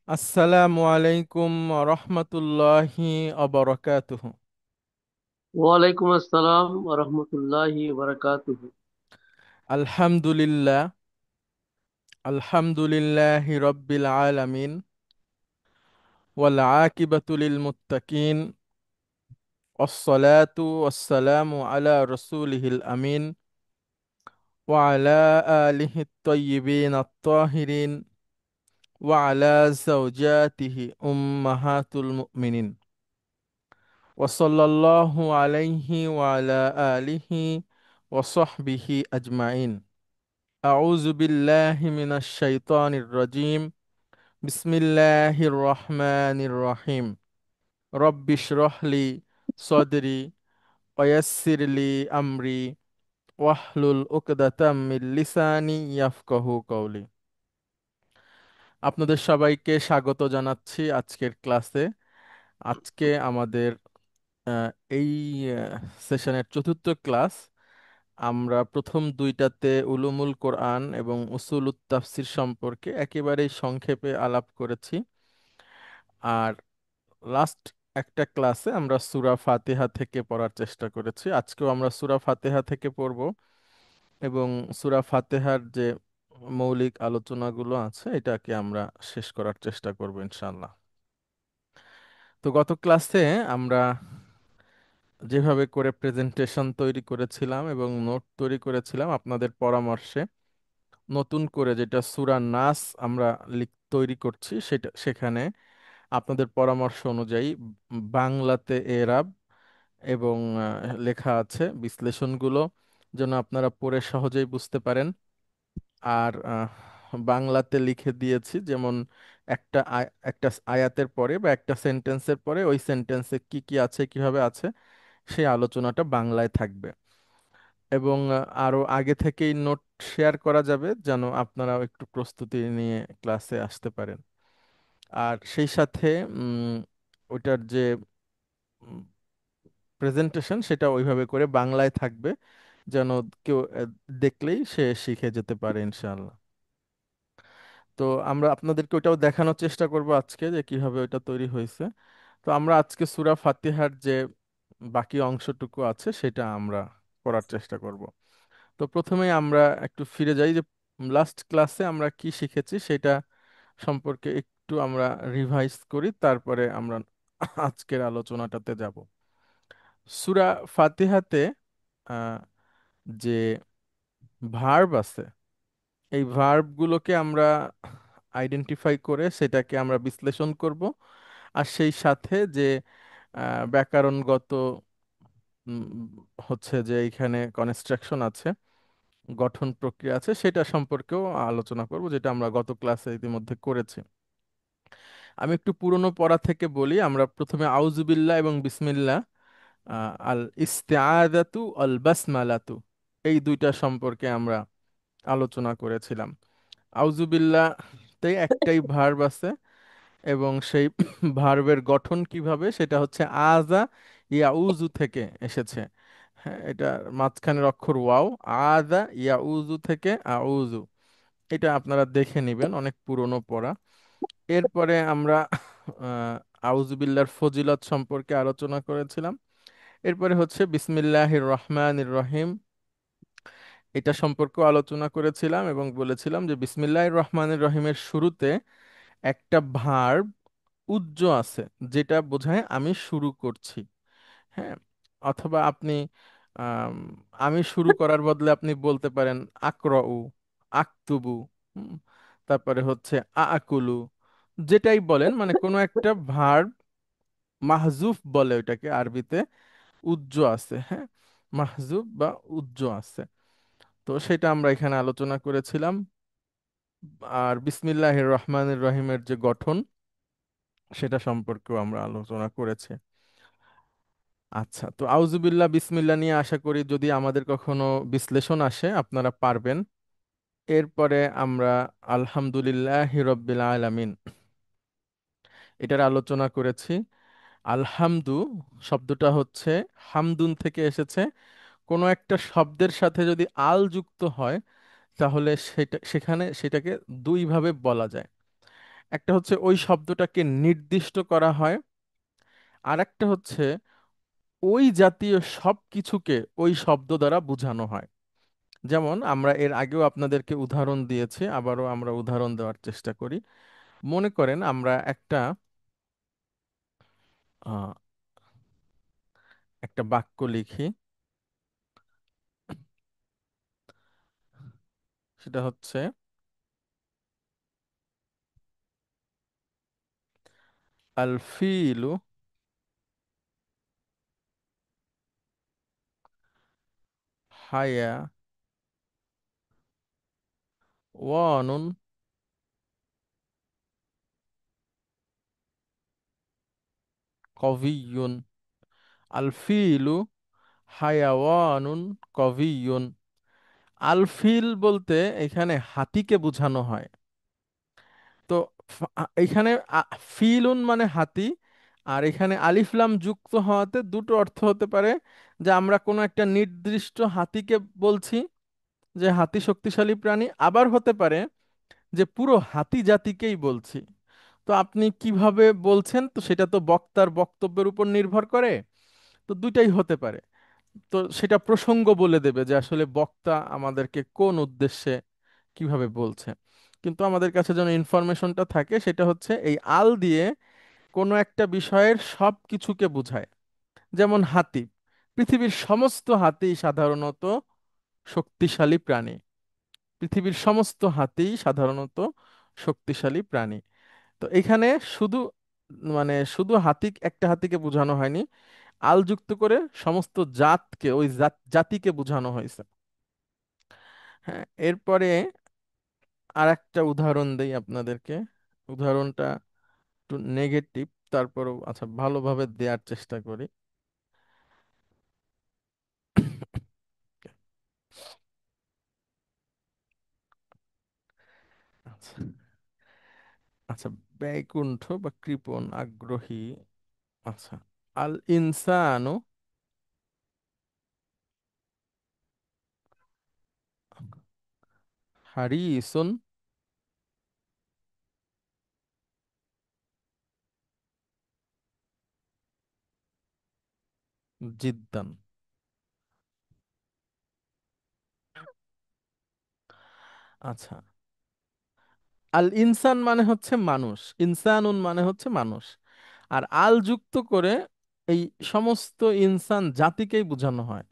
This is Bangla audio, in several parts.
আসসালামু আলাইকুম রহমতুল্লাহি অবরকাতুহু। ওয়ালাইকুম আসসালাম রহমতুল্লাহি বারাকাতুহু। আলহামদুলিল্লাহ, আলহামদুলিল্লাহি রব্বিল আলামিন, ওয়াল আকিবাতু লিল মুত্তাকিন, ওয়াসসালাতু ওয়াসসালামু আলা রাসূলিহিল আমিন, ওয়া আলা আলিহি আত-তাইয়্যিবিন আত-তাহিরিন, ওয়া আলা যাওজাতিহি উম্মাহাতুল মুমিনিন, ওয়া সাল্লাল্লাহু আলাইহি ওয়া আলা আলিহি ওয়া সাহবিহি আজমাইন। أعوذ بالله من الشيطان الرجيم. بسم الله الرحمن الرحيم. رب اشرح لي صدري ويسر لي أمري واحلل عقدة من লিসানি ইয়াফকাহু কওলি। আপনাদের সবাইকে স্বাগত জানাচ্ছি আজকের ক্লাসে। আজকে আমাদের আহ, এই সেশনের চতুর্থ ক্লাস। আমরা প্রথম দুইটাতে উলুমুল কোরআন এবং উসুলুত তাফসির সম্পর্কে একেবারেই সংক্ষেপে আলাপ করেছি। আর লাস্ট একটা ক্লাসে আমরা সূরা ফাতিহা থেকে পড়ার চেষ্টা করেছি। আজকেও আমরা সূরা ফাতিহা থেকে পড়ব এবং সূরা ফাতিহার যে মৌলিক আলোচনাগুলো আছে এটাকে আমরা শেষ করার চেষ্টা করব ইনশাআল্লাহ। তো গত ক্লাসে আমরা যেভাবে করে প্রেজেন্টেশন তৈরি করেছিলাম এবং নোট তৈরি করেছিলাম আপনাদের পরামর্শে, নতুন করে যেটা সূরা নাস আমরা তৈরি করছি সেটা সেখানে আপনাদের পরামর্শ অনুযায়ী বাংলাতে এরাব এবং লেখা আছে বিশ্লেষণগুলো যেন আপনারা পড়ে সহজেই বুঝতে পারেন। আর বাংলাতে লিখে দিয়েছি, যেমন একটা আয়াতের পরে বা একটা সেন্টেন্সের পরে ওই সেন্টেন্সে কি কি আছে কিভাবে আছে সেই আলোচনাটা বাংলায় থাকবে। এবং আরো আগে থেকেই নোট শেয়ার করা যাবে যেন আপনারাও একটু প্রস্তুতি নিয়ে ক্লাসে আসতে পারেন। আর সেই সাথে উম, ওইটার যে প্রেজেন্টেশন সেটা ওইভাবে করে বাংলায় থাকবে যেন কেউ দেখলেই সে শিখে যেতে পারে ইনশাআল্লাহ। তো আমরা আপনাদেরকে ওইটাও দেখানোর চেষ্টা করব আজকে যে কিভাবে ওইটা তৈরি হয়েছে। তো আমরা আজকে সূরা ফাতিহার যে বাকি অংশটুকু আছে সেটা আমরা করার চেষ্টা করব। তো প্রথমেই আমরা একটু ফিরে যাই যে লাস্ট ক্লাসে আমরা কি শিখেছি সেটা সম্পর্কে একটু আমরা রিভাইজ করি, তারপরে আমরা আজকের আলোচনাটাতে যাব। সূরা ফাতিহাতে আহ, যে ভার্ব আছে এই ভার্বগুলোকে আমরা আইডেন্টিফাই করে সেটাকে আমরা বিশ্লেষণ করব। আর সেই সাথে যে ব্যাকরণগত উম, হচ্ছে যে এখানে কনস্ট্রাকশন আছে, গঠন প্রক্রিয়া আছে, সেটা সম্পর্কেও আলোচনা করব, যেটা আমরা গত ক্লাসে ইতিমধ্যে করেছি। আমি একটু পুরনো পড়া থেকে বলি। আমরা প্রথমে আউজুবিল্লাহ এবং বিসমিল্লাহ, আল ইস্তেআদাতু আল বাসমালাতু, এই দুইটা সম্পর্কে আমরা আলোচনা করেছিলাম। আউজুবিল্লাহতে একটাই ভার্ব আছে এবং সেই ভার্বের গঠন কিভাবে সেটা হচ্ছে আজা ইয়াউজু থেকে এসেছে। হ্যাঁ, এটা মাঝখানের অক্ষর ওয়াও। আদা ইয়াউজু থেকে আউজু, এটা আপনারা দেখে নেবেন, অনেক পুরনো পড়া। এরপরে আমরা আউজুবিল্লাহর ফজিলত সম্পর্কে আলোচনা করেছিলাম। এরপরে হচ্ছে বিসমিল্লাহির রহমানির রহিম, এটা সম্পর্কেও আলোচনা করেছিলাম এবং বলেছিলাম যে বিসমিল্লাহির রহমানির রহিমের শুরুতে একটা ভার্ব উজ্জ আছে, যেটা বোঝায় আমি শুরু করছি। হ্যাঁ, অথবা আপনি আম, আমি শুরু করার বদলে আপনি বলতে পারেন আকরউ, আকতুবু, হুম, তারপরে হচ্ছে আকুলু, যেটাই বলেন, মানে কোনো একটা ভার্ব মাহজুফ বলে ওইটাকে আরবিতে, উজ্জ আছে। হ্যাঁ, মাহজুফ বা উজ্জ আছে। তো সেটা আমরা এখানে আলোচনা করেছিলাম। আর বিসমিল্লাহির রহমানির রহিমের যে গঠন সেটা সম্পর্কেও আমরা আলোচনা করেছি। আচ্ছা, তো আউজুবিল্লাহ বিসমিল্লাহ নিয়ে আশা করি যদি আমাদের কখনো বিশ্লেষণ আসে আপনারা পারবেন। এরপরে আমরা আলহামদুলিল্লাহ রব্বিল আলামিন, এটার আলোচনা করেছি। আলহামদু শব্দটা হচ্ছে হামদুন থেকে এসেছে। কোনো একটা শব্দের সাথে যদি আল যুক্ত হয় তাহলে সেখানে সেটাকে দুইভাবে বলা যায়। একটা হচ্ছে ওই শব্দটাকে নির্দিষ্ট করা হয়, আর একটা হচ্ছে ওই জাতীয় সব কিছুকে ওই শব্দ দ্বারা বোঝানো হয়। যেমন আমরা এর আগেও আপনাদেরকে উদাহরণ দিয়েছি, আবারও আমরা উদাহরণ দেওয়ার চেষ্টা করি। মনে করেন আমরা আহ, একটা বাক্য লিখি, সেটা হচ্ছে আল ফিলু হায়া ওয়ানুন কবিয়ুন। আল ফিলু হায়াওয়ানুন কবিয়ুন। আল ফিল বলতে এখানে হাতিকে বোঝানো হয়। তো এখানে ফিলুন মানে হাতি, আর এখানে আলিফ লাম যুক্ত হওয়াতে দুটো অর্থ হতে পারে, যে আমরা কোনো একটা নির্দিষ্ট হাতিকে বলছি, যে হাতি শক্তিশালী প্রাণী, আবার হতে পারে যে পুরো হাতি জাতিকেই বলছি। তো আপনি কিভাবে বলছেন, তো সেটা তো বক্তার বক্তব্যের উপর নির্ভর করে। তো দুইটাই হতে পারে। তো সেটা প্রসঙ্গ বলে দেবে যে আসলে বক্তা আমাদেরকে কোন উদ্দেশ্যে কিভাবে বলছে। কিন্তু আমাদের কাছে যেন ইনফরমেশনটা থাকে, সেটা হচ্ছে এই আল দিয়ে কোনো একটা বিষয়ের সব কিছুকে বোঝায়। যেমন হাতি, পৃথিবীর সমস্ত হাতি সাধারণত শক্তিশালী প্রাণী। পৃথিবীর সমস্ত হাতি সাধারণত শক্তিশালী প্রাণী। তো এখানে শুধু শুধু একটা হাতিকে বোঝানো হয়নি, আল যুক্ত করে সমস্ত জাতকে, ওই জাতিকে বোঝানো হয়েছে। হ্যাঁ, এরপরে আর একটা উদাহরণ দেই আপনাদেরকে। উদাহরণটা একটু নেগেটিভ, তারপরেও আচ্ছা ভালোভাবে দেওয়ার চেষ্টা করি। আচ্ছা, আচ্ছা, ব্যয়কুণ্ঠ বা কৃপণ আগ্রহী। আচ্ছা, আল ইনসানু হারিসুন জিদ্দান। আচ্ছা, আল ইনসান মানে হচ্ছে মানুষ, ইনসানুন মানে হচ্ছে মানুষ, আর আল যুক্ত করে এই সমস্ত ইনসান জাতিকেই বোঝানো হয়।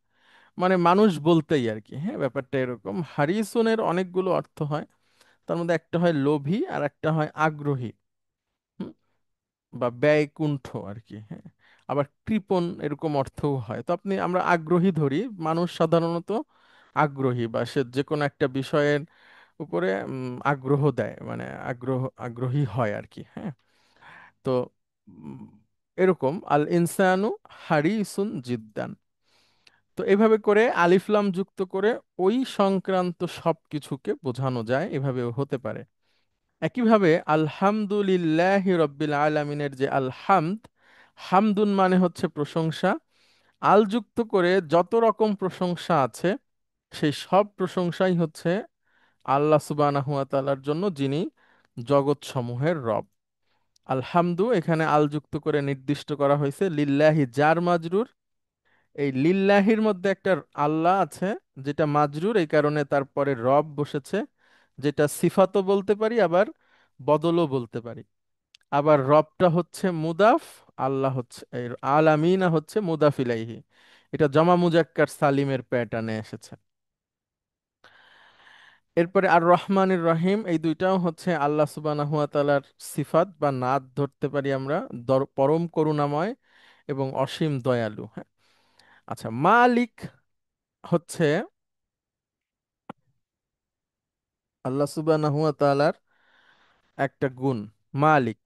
মানে মানুষ বলতেই আর কি। হ্যাঁ, ব্যাপারটা এরকম। হারিসনের অনেকগুলো অর্থ হয়, তার মধ্যে একটা হয় লোভী, আর একটা হয় আগ্রহী। হুম, বা ব্যয়কুণ্ঠ আর কি। হ্যাঁ, আবার কৃপণ এরকম অর্থও হয়। তো আমরা আগ্রহী ধরি, মানুষ সাধারণত আগ্রহী, বা সে যে কোনো একটা বিষয়ের উপরে আগ্রহ দেয়, মানে আগ্রহী হয় আর কি। হ্যাঁ, তো উম, এরকম আল ইনসানু হারিসুন জিদ্দান। তো এভাবে করে আলিফ লাম যুক্ত করে ওই সংক্রান্ত সবকিছুকে বোঝানো যায়, এভাবেও হতে পারে। একইভাবে আলহামদুলিল্লাহি রব্বিল আলামিনের যে আলহামদ, হামদুন মানে হচ্ছে প্রশংসা, আল যুক্ত করে যত রকম প্রশংসা আছে সেই সব প্রশংসাই হচ্ছে আল্লাহ সুবহানাহু ওয়া তাআলার জন্য, যিনি জগৎ সমূহের রব। আলহামদু এখানে আল যুক্ত করে নির্দিষ্ট করা হয়েছে লিল্লাহি, জার মাজরুর। এই লিল্লাহির মধ্যে একটা আল্লাহ আছে, যেটা মাজরুর, এই কারণে তারপরে রব বসেছে, যেটা সিফাতও বলতে পারি, আবার বদলও বলতে পারি। আবার রবটা হচ্ছে মুদাফ, আল্লাহ হচ্ছে এই আলামিনা হচ্ছে মুদাফ ইলাইহি। এটা জমা মুজাক্কার সালিমের প্যাটার্নে এসেছে। এরপরে আর রহমানির রহিম, এই দুইটাও হচ্ছে আল্লাহ সুবহানাহু ওয়া তাআলার সিফাত বা নাত ধরতে পারি আমরা। পরম করুণাময় এবং অসীম দয়ালু। হ্যাঁ, আচ্ছা, মালিক হচ্ছে আল্লাহ সুবহানাহু ওয়া তাআলার একটা গুণ, মালিক।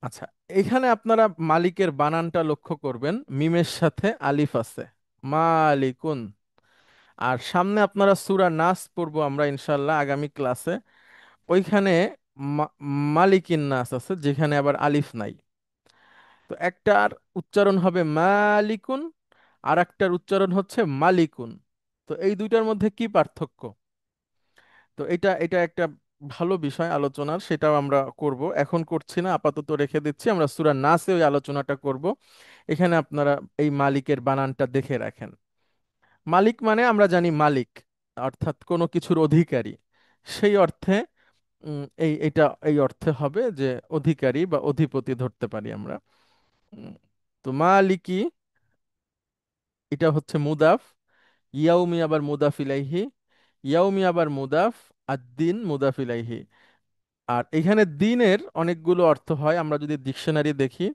আচ্ছা, এখানে আপনারা মালিকের বানানটা লক্ষ্য করবেন, মিমের সাথে আলিফ আছে, মালিকুন। আর সামনে আপনারা সূরা নাস পড়বো আমরা ইনশাল্লাহ আগামী ক্লাসে, ওইখানে মা- মালিকিন নাস আছে, যেখানে আবার আলিফ নাই। তো একটার উচ্চারণ হবে মালিকুন, আর একটার উচ্চারণ হচ্ছে মালিকুন। তো এই দুইটার মধ্যে কি পার্থক্য? তো এটা এটা একটা ভালো বিষয় আলোচনার, সেটাও আমরা করব, এখন করছি না, আপাতত রেখে দিচ্ছি। আমরা সূরা নাসে ওই আলোচনাটা করব। এখানে আপনারা এই মালিকের বানানটা দেখে রাখেন। মালিক মানে আমরা জানি মালিক, অর্থাৎ কোনো কিছুর অধিকারী। সেই অর্থে এই অর্থে হবে যে অধিকারী বা অধিপতি ধরতে পারি আমরা। উম, তো মালিকি, এটা হচ্ছে মুদাফ। ইয়াউমি আবার মুদাফ ইলাইহি, ইয়াউমি আবার মুদাফ, আর দিন মুদাফ ইলাইহি। আর এখানে দিনের অনেকগুলো অর্থ হয়, আমরা যদি ডিকশনারি দেখি।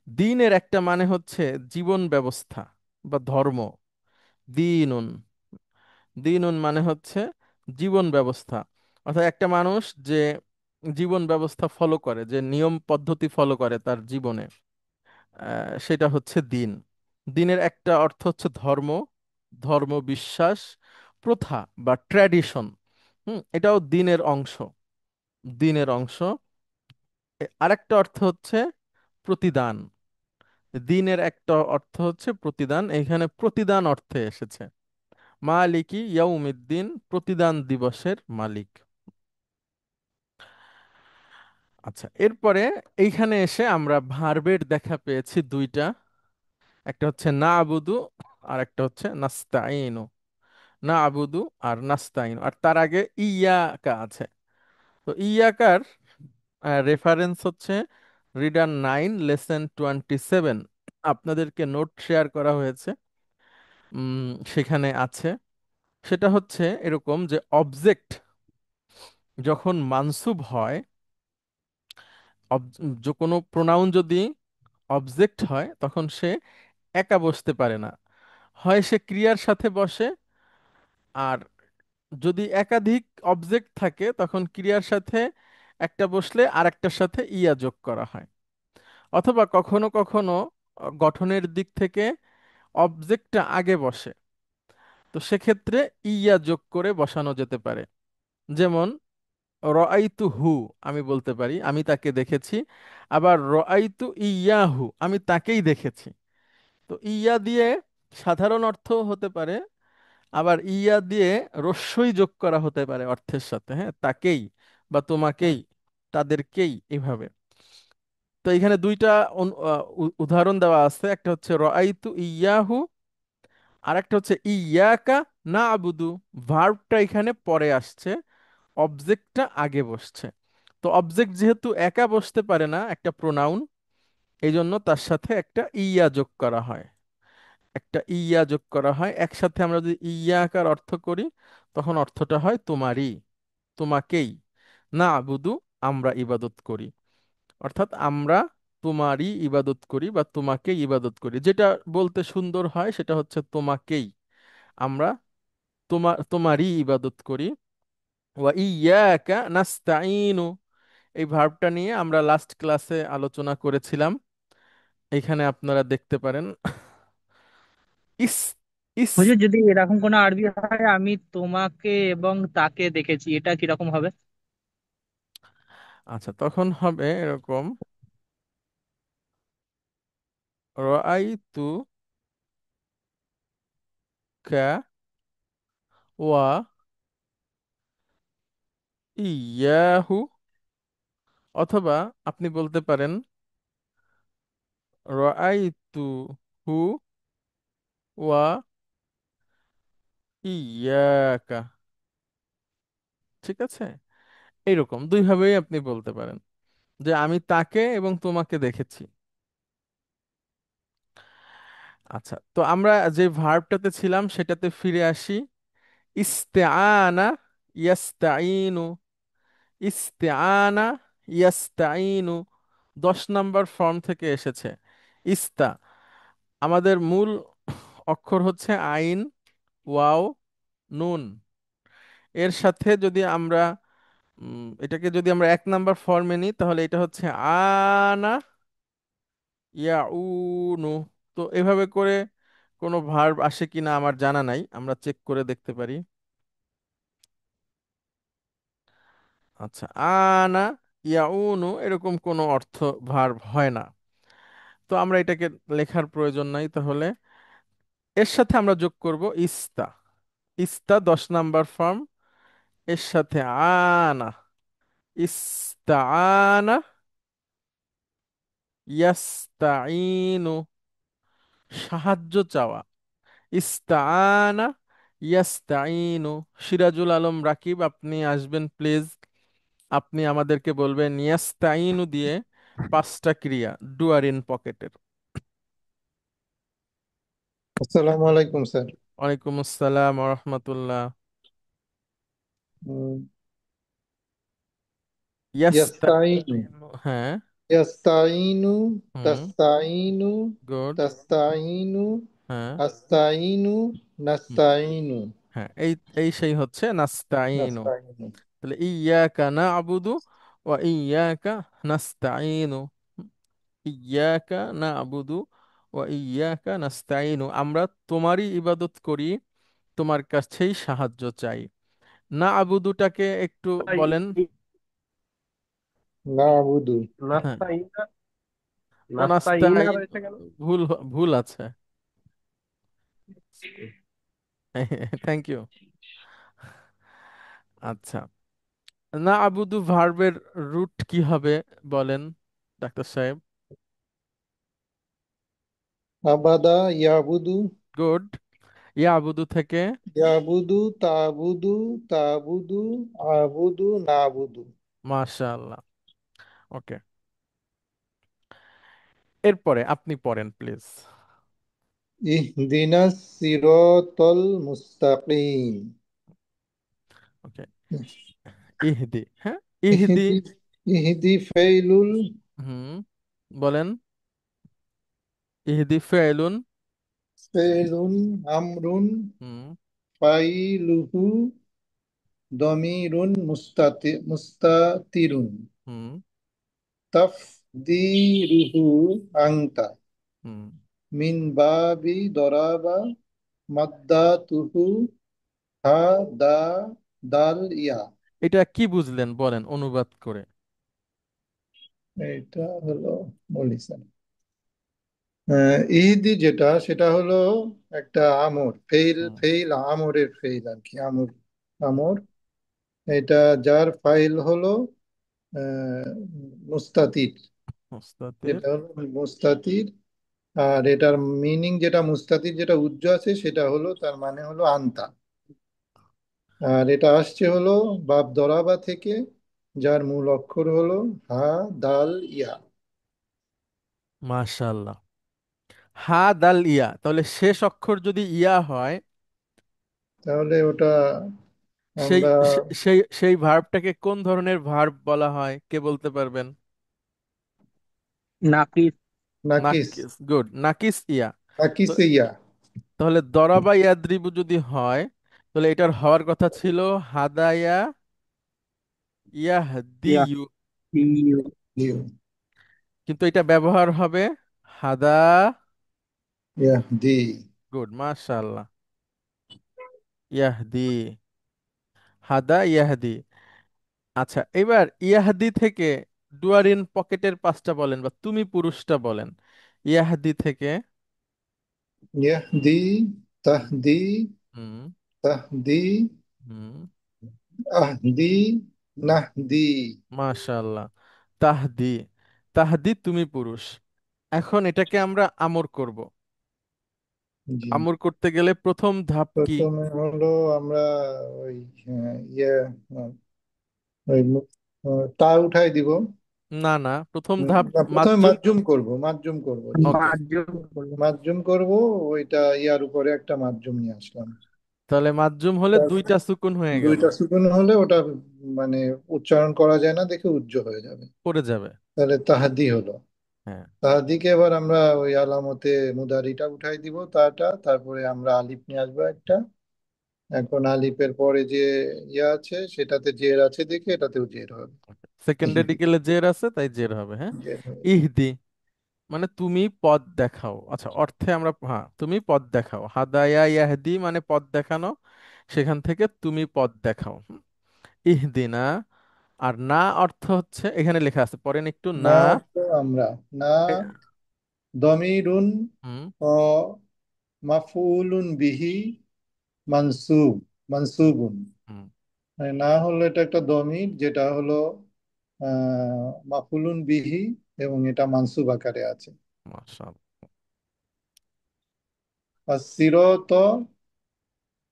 দিনের একটা মানে হচ্ছে জীবন ব্যবস্থা বা ধর্ম। দিনুন, দিনুন মানে হচ্ছে জীবন ব্যবস্থা, অর্থাৎ একটা মানুষ যে জীবন ব্যবস্থা ফলো করে, যে নিয়ম পদ্ধতি ফলো করে তার জীবনে, সেটা হচ্ছে দিন। দিনের একটা অর্থ হচ্ছে ধর্ম, ধর্ম বিশ্বাস, প্রথা বা ট্র্যাডিশন। এটাও দিনের অংশ, দিনের অংশ। আরেকটা অর্থ হচ্ছে প্রতিদান। দিনের একটা অর্থ হচ্ছে প্রতিদান, এখানে প্রতিদান অর্থে এসেছে। মালিকি ইয়াউমিদ্দিন, প্রতিদান দিবসের মালিক। আচ্ছা, এরপরে এইখানে এসে আমরা ভার্বের দেখা পেয়েছি দুইটা। একটা হচ্ছে না আবুদু, আর একটা হচ্ছে নাস্তাইনু। না আবুদু আর নাস্তাইনু, আর তার আগে ইয়াকা আছে। তো ইয়াকার রেফারেন্স হচ্ছে রিডার 9 লেসন 27, আপনাদেরকে নোট শেয়ার করা হয়েছে, সেখানে আছে। সেটা হচ্ছে এরকম যে অবজেক্ট যখন মানসুব হয়, যে কোনো প্রোনাউন যদি অবজেক্ট হয় তখন সে একা বসতে পারে না, হয় সে ক্রিয়ার সাথে বসে, আর যদি একাধিক অবজেক্ট থাকে তখন ক্রিয়ার সাথে একটা বসলে আরেকটার সাথে ইয়া যোগ করা হয়। অথবা কখনো কখনো গঠনের দিক থেকে অবজেক্টটা আগে বসে, তো সেক্ষেত্রে ইয়া যোগ করে বসানো যেতে পারে। যেমন রআইতু হু, আমি বলতে পারি আমি তাকে দেখেছি। আবার রআইতু ইয়াহু, আমি তাকেই দেখেছি। তো ইয়া দিয়ে সাধারণ অর্থ হতে পারে, আবার ইয়া দিয়ে রস্যই যোগ করা হতে পারে অর্থের সাথে, হ্যাঁ, তাকেই বা তোমাকেই, তাদেরকেই, এভাবে। তো এখানে দুইটা উদাহরণ দেওয়া আছে, একটা হচ্ছে রআইতু ইয়াহু, আর একটা হচ্ছে ইয়াকা না আবুদু। ভার্বটা এখানে পরে আসছে, অবজেক্টটা আগে বসছে। তো অবজেক্ট যেহেতু একা বসতে পারে না, একটা প্রোনাউন, এই জন্য তার সাথে একটা ইয়া যোগ করা হয়, একটা ইয়া যোগ করা হয়। একসাথে আমরা যদি ইয়াকার অর্থ করি তখন অর্থটা হয় তোমারই, তোমাকেই। না আবুদু, আমরা ইবাদত করি, অর্থাৎ আমরা তোমারই ইবাদত করি বা তোমাকেই ইবাদত করি। যেটা বলতে সুন্দর হয় সেটা হচ্ছে তোমাকেই, আমরা তোমারই ইবাদত করি। ওয়া ইয়াকা নাস্তাইনু, এই ভার্বটা নিয়ে আমরা লাস্ট ক্লাসে আলোচনা করেছিলাম, এখানে আপনারা দেখতে পারেন। ইস, ইস। হুজুর, যদি এরকম কোনো আরবি হয়, আমি তোমাকে এবং তাকে দেখেছি, এটা কিরকম হবে? আচ্ছা, তখন হবে এরকম, রাআইতু কা ওয়া ইয়াহু। অথবা আপনি বলতে পারেন রাআইতু হু ওয়া ইয়াকা। ঠিক আছে, এইরকম দুইভাবেই আপনি বলতে পারেন যে আমি তাকে এবং তোমাকে দেখেছি। আচ্ছা, তো আমরা যে ভার্বটাতে ছিলাম সেটাতে ফিরে আসি। ইস্তেআনা ইয়াস্তাইনু, ইস্তেআনা ইয়াস্তাইনু 10 নম্বর ফর্ম থেকে এসেছে। ইস্তা, আমাদের মূল অক্ষর হচ্ছে আইন, ওয়াও, নুন। এর সাথে যদি আমরা এটাকে যদি আমরা 1 নম্বর ফর্মে নিই তাহলে এটা হচ্ছে আনা ইয়াউনু। তো এভাবে করে কোনো ভার্ব আসে কিনা আমার জানা নাই, আমরা চেক করে দেখতে পারি। আচ্ছা, আনা ইয়াউনু এরকম কোনো অর্থ ভার্ব হয় না, তো আমরা এটাকে লেখার প্রয়োজন নাই। তাহলে এর সাথে আমরা যোগ করব ইস্তা। ইস্তা 10 নম্বর ফর্ম, এর সাথে আনা, ইস্তাআনা, ইয়াস্তাইনু, সাহায্য চাওয়া, ইস্তাআনা, ইয়াস্তাইনু। সিরাজুল আলম রাকিব, আপনি আসবেন প্লিজ। আপনি আমাদেরকে বলবেন ইয়াস্তাইনু দিয়ে পাঁচটা ক্রিয়া ডুয়ার ইন পকেটের। আসসালামু আলাইকুম স্যার। ওয়ালাইকুম আসসালাম ওয়া রাহমাতুল্লাহ। উম, ইয়াস্তাইনু, ইয়াস্তাইনু, হ্যাঁ। ইয়াস্তাইনু, হুম। তাস্তাইনু, গুড। তাস্তাইনু, হ্যাঁ। আস্তাইনু, হুম, নাস্তাইনু, হ্যাঁ, এই এই সেই হচ্ছে নাস্তাইনু। নাস্তাইনু। তাহলে ইয়াকা না'বুদু ওয়া ইয়াকা নাস্তাইনু। ইয়াকা না'বুদু ওয়া ইয়াকা নাস্তাইনু, আমরা তোমারই ইবাদত করি, তোমার কাছেই সাহায্য চাই। না আবুদুটাকে একটু বলেন। নাবুদু, হ্যাঁ। নাস্তাইনা, ও নাস্তাইনা নাস্তাইন, রয়েছে কেন? ভুল, ভুল আছে। Thank you. আচ্ছা, না আবুদু ভার্বের রুট কি হবে বলেন ডাক্তার সাহেব। আবাদা, ইয়াবুদু, গুড। ইয়া আবুদু থেকে ইয়াবুদু, তাবুদু, তাবুদু, আবুদু, নাবুদু। মাশাআল্লাহ। ওকে, এরপরে আপনি পড়েন প্লিজ। ইহদিনাস সিরাতাল মুস্তাকিম। ওকে, ইহদি, হ্যাঁ, ইহদি। ইহদি, ইহদি ফাইলুল, হুম, বলেন। ইহদি ফেলুন। ফাইলুন, আমরুন, হুম। ফাইলুহু, দমিরুন মুস্তাতিরুন, হুম। তাফদিরুহু আংতা, হুম। মিন বাবি দরাবা, মাদ্দাতুহু হা দা দাল ইয়া। এটা কি বুঝলেন বলেন অনুবাদ করে। এটা হলো বলিস ইহুদি, যেটা সেটা হলো একটা আমর, ফেইল, হুম। ফেইল আমরের ফেইল আর কি, আমর, আমর। এটা যার ফাইল হলো আহ, মুস্তাতির, মুস্তাতির। যেটা হলো মুস্তাতির। আর এটার মিনিং যেটা মুস্তাতির, যেটা উজ্জ আছে সেটা হলো, তার মানে হলো আন্তা। আর এটা আসছে হলো বাপ দরাবা থেকে, যার মূল অক্ষর হলো হা দাল ইয়া। মাশাআল্লাহ। হা দাল ইয়া, তাহলে শেষ অক্ষর যদি ইয়া হয়, তাহলে ওটা সেই আমরা সেই সেই ভার্বটাকে কোন ধরনের ভার্ব বলা হয় কে বলতে পারবেন? নাপিত। নাকিস, নাকিস, গুড, নাকিস ইয়া। তো নাকিসে ইয়া। তাহলে দরাবা ইয়াদ্রিবু যদি হয়, তাহলে এটার হওয়ার কথা ছিল হাদায়া ইয়া, ইয়াহদিয়ু, ইউ। ইউ, কিন্তু এটা ব্যবহার হবে হাদা। ইয়াহদি। গুড, মাশাআল্লাহ। ইয়াহদি, হাদা ইয়াহদি। আচ্ছা, এবার ইয়াহদি থেকে ডুয়ার ইন পকেটের পাঁচটা বলেন, বা তুমি পুরুষটা বলেন। ইয়াহদি থেকে। ইয়াহদি, তাহদি, হুম। তাহদি, হুম। আহদি, নাহদি। মাশাআল্লাহ। তাহদি, তাহদি তুমি পুরুষ। এখন এটাকে আমরা আমর করব। জি। আমর করতে গেলে প্রথম ধাপ কি? প্রথমে হলো আমরা ওই ইয়ে, আহ, ওই তা উঠাই দিব। না না, প্রথম ধাপ না, প্রথমে মাজ্জুম। মাজ্জুম করব, মাজ্জুম করব, জি। ওকে, মার্জন করলো। মাজ্জুম করব, ওইটা ইয়ার উপরে একটা মাজ্জুম নিয়ে আসলাম। তাহলে মাজ্জুম হলে তারপর দুইটা সুকুন হয়ে গেল। দুইটা সুকুন হলে ওটা মানে উচ্চারণ করা যায় না দেখে উজ্জ হয়ে যাবে। পড়ে যাবে। তাহলে তাহাদি হলো। হ্যাঁ। তাহাদিকে এবার আমরা ওই আলামতে মুদারিটা উঠাই দিব, তাটা, তারপরে আমরা আলিফ নিয়ে আসবো একটা। এখন আলিফের পরে যে ইয়া আছে সেটাতে জের আছে দেখে এটাতেও জের হবে। সেকেন্ড ইহদি, রেডিকেলে জের আছে তাই জের হবে, হ্যাঁ। জের হবে। ইহদি মানে তুমি পথ দেখাও। আচ্ছা, অর্থে আমরা, হ্যাঁ, তুমি পথ দেখাও। হাদায়া ইয়াহদি মানে পথ দেখানো, সেখান থেকে তুমি পথ দেখাও। ইহদিনা। আর না অর্থ হচ্ছে এখানে লেখা আছে, পড়েন একটু না। না অর্থ আমরা, না এ- দমিরুন, হুম। অ মাফউলুন বিহি, মানসুব, মানসুবুন। হুম। না হলো এটা একটা দমির যেটা হলো মাফুলুন বিহি, এবং এটা মানসুব আকারে আছে। মাশাআল্লাহ। আর সিরত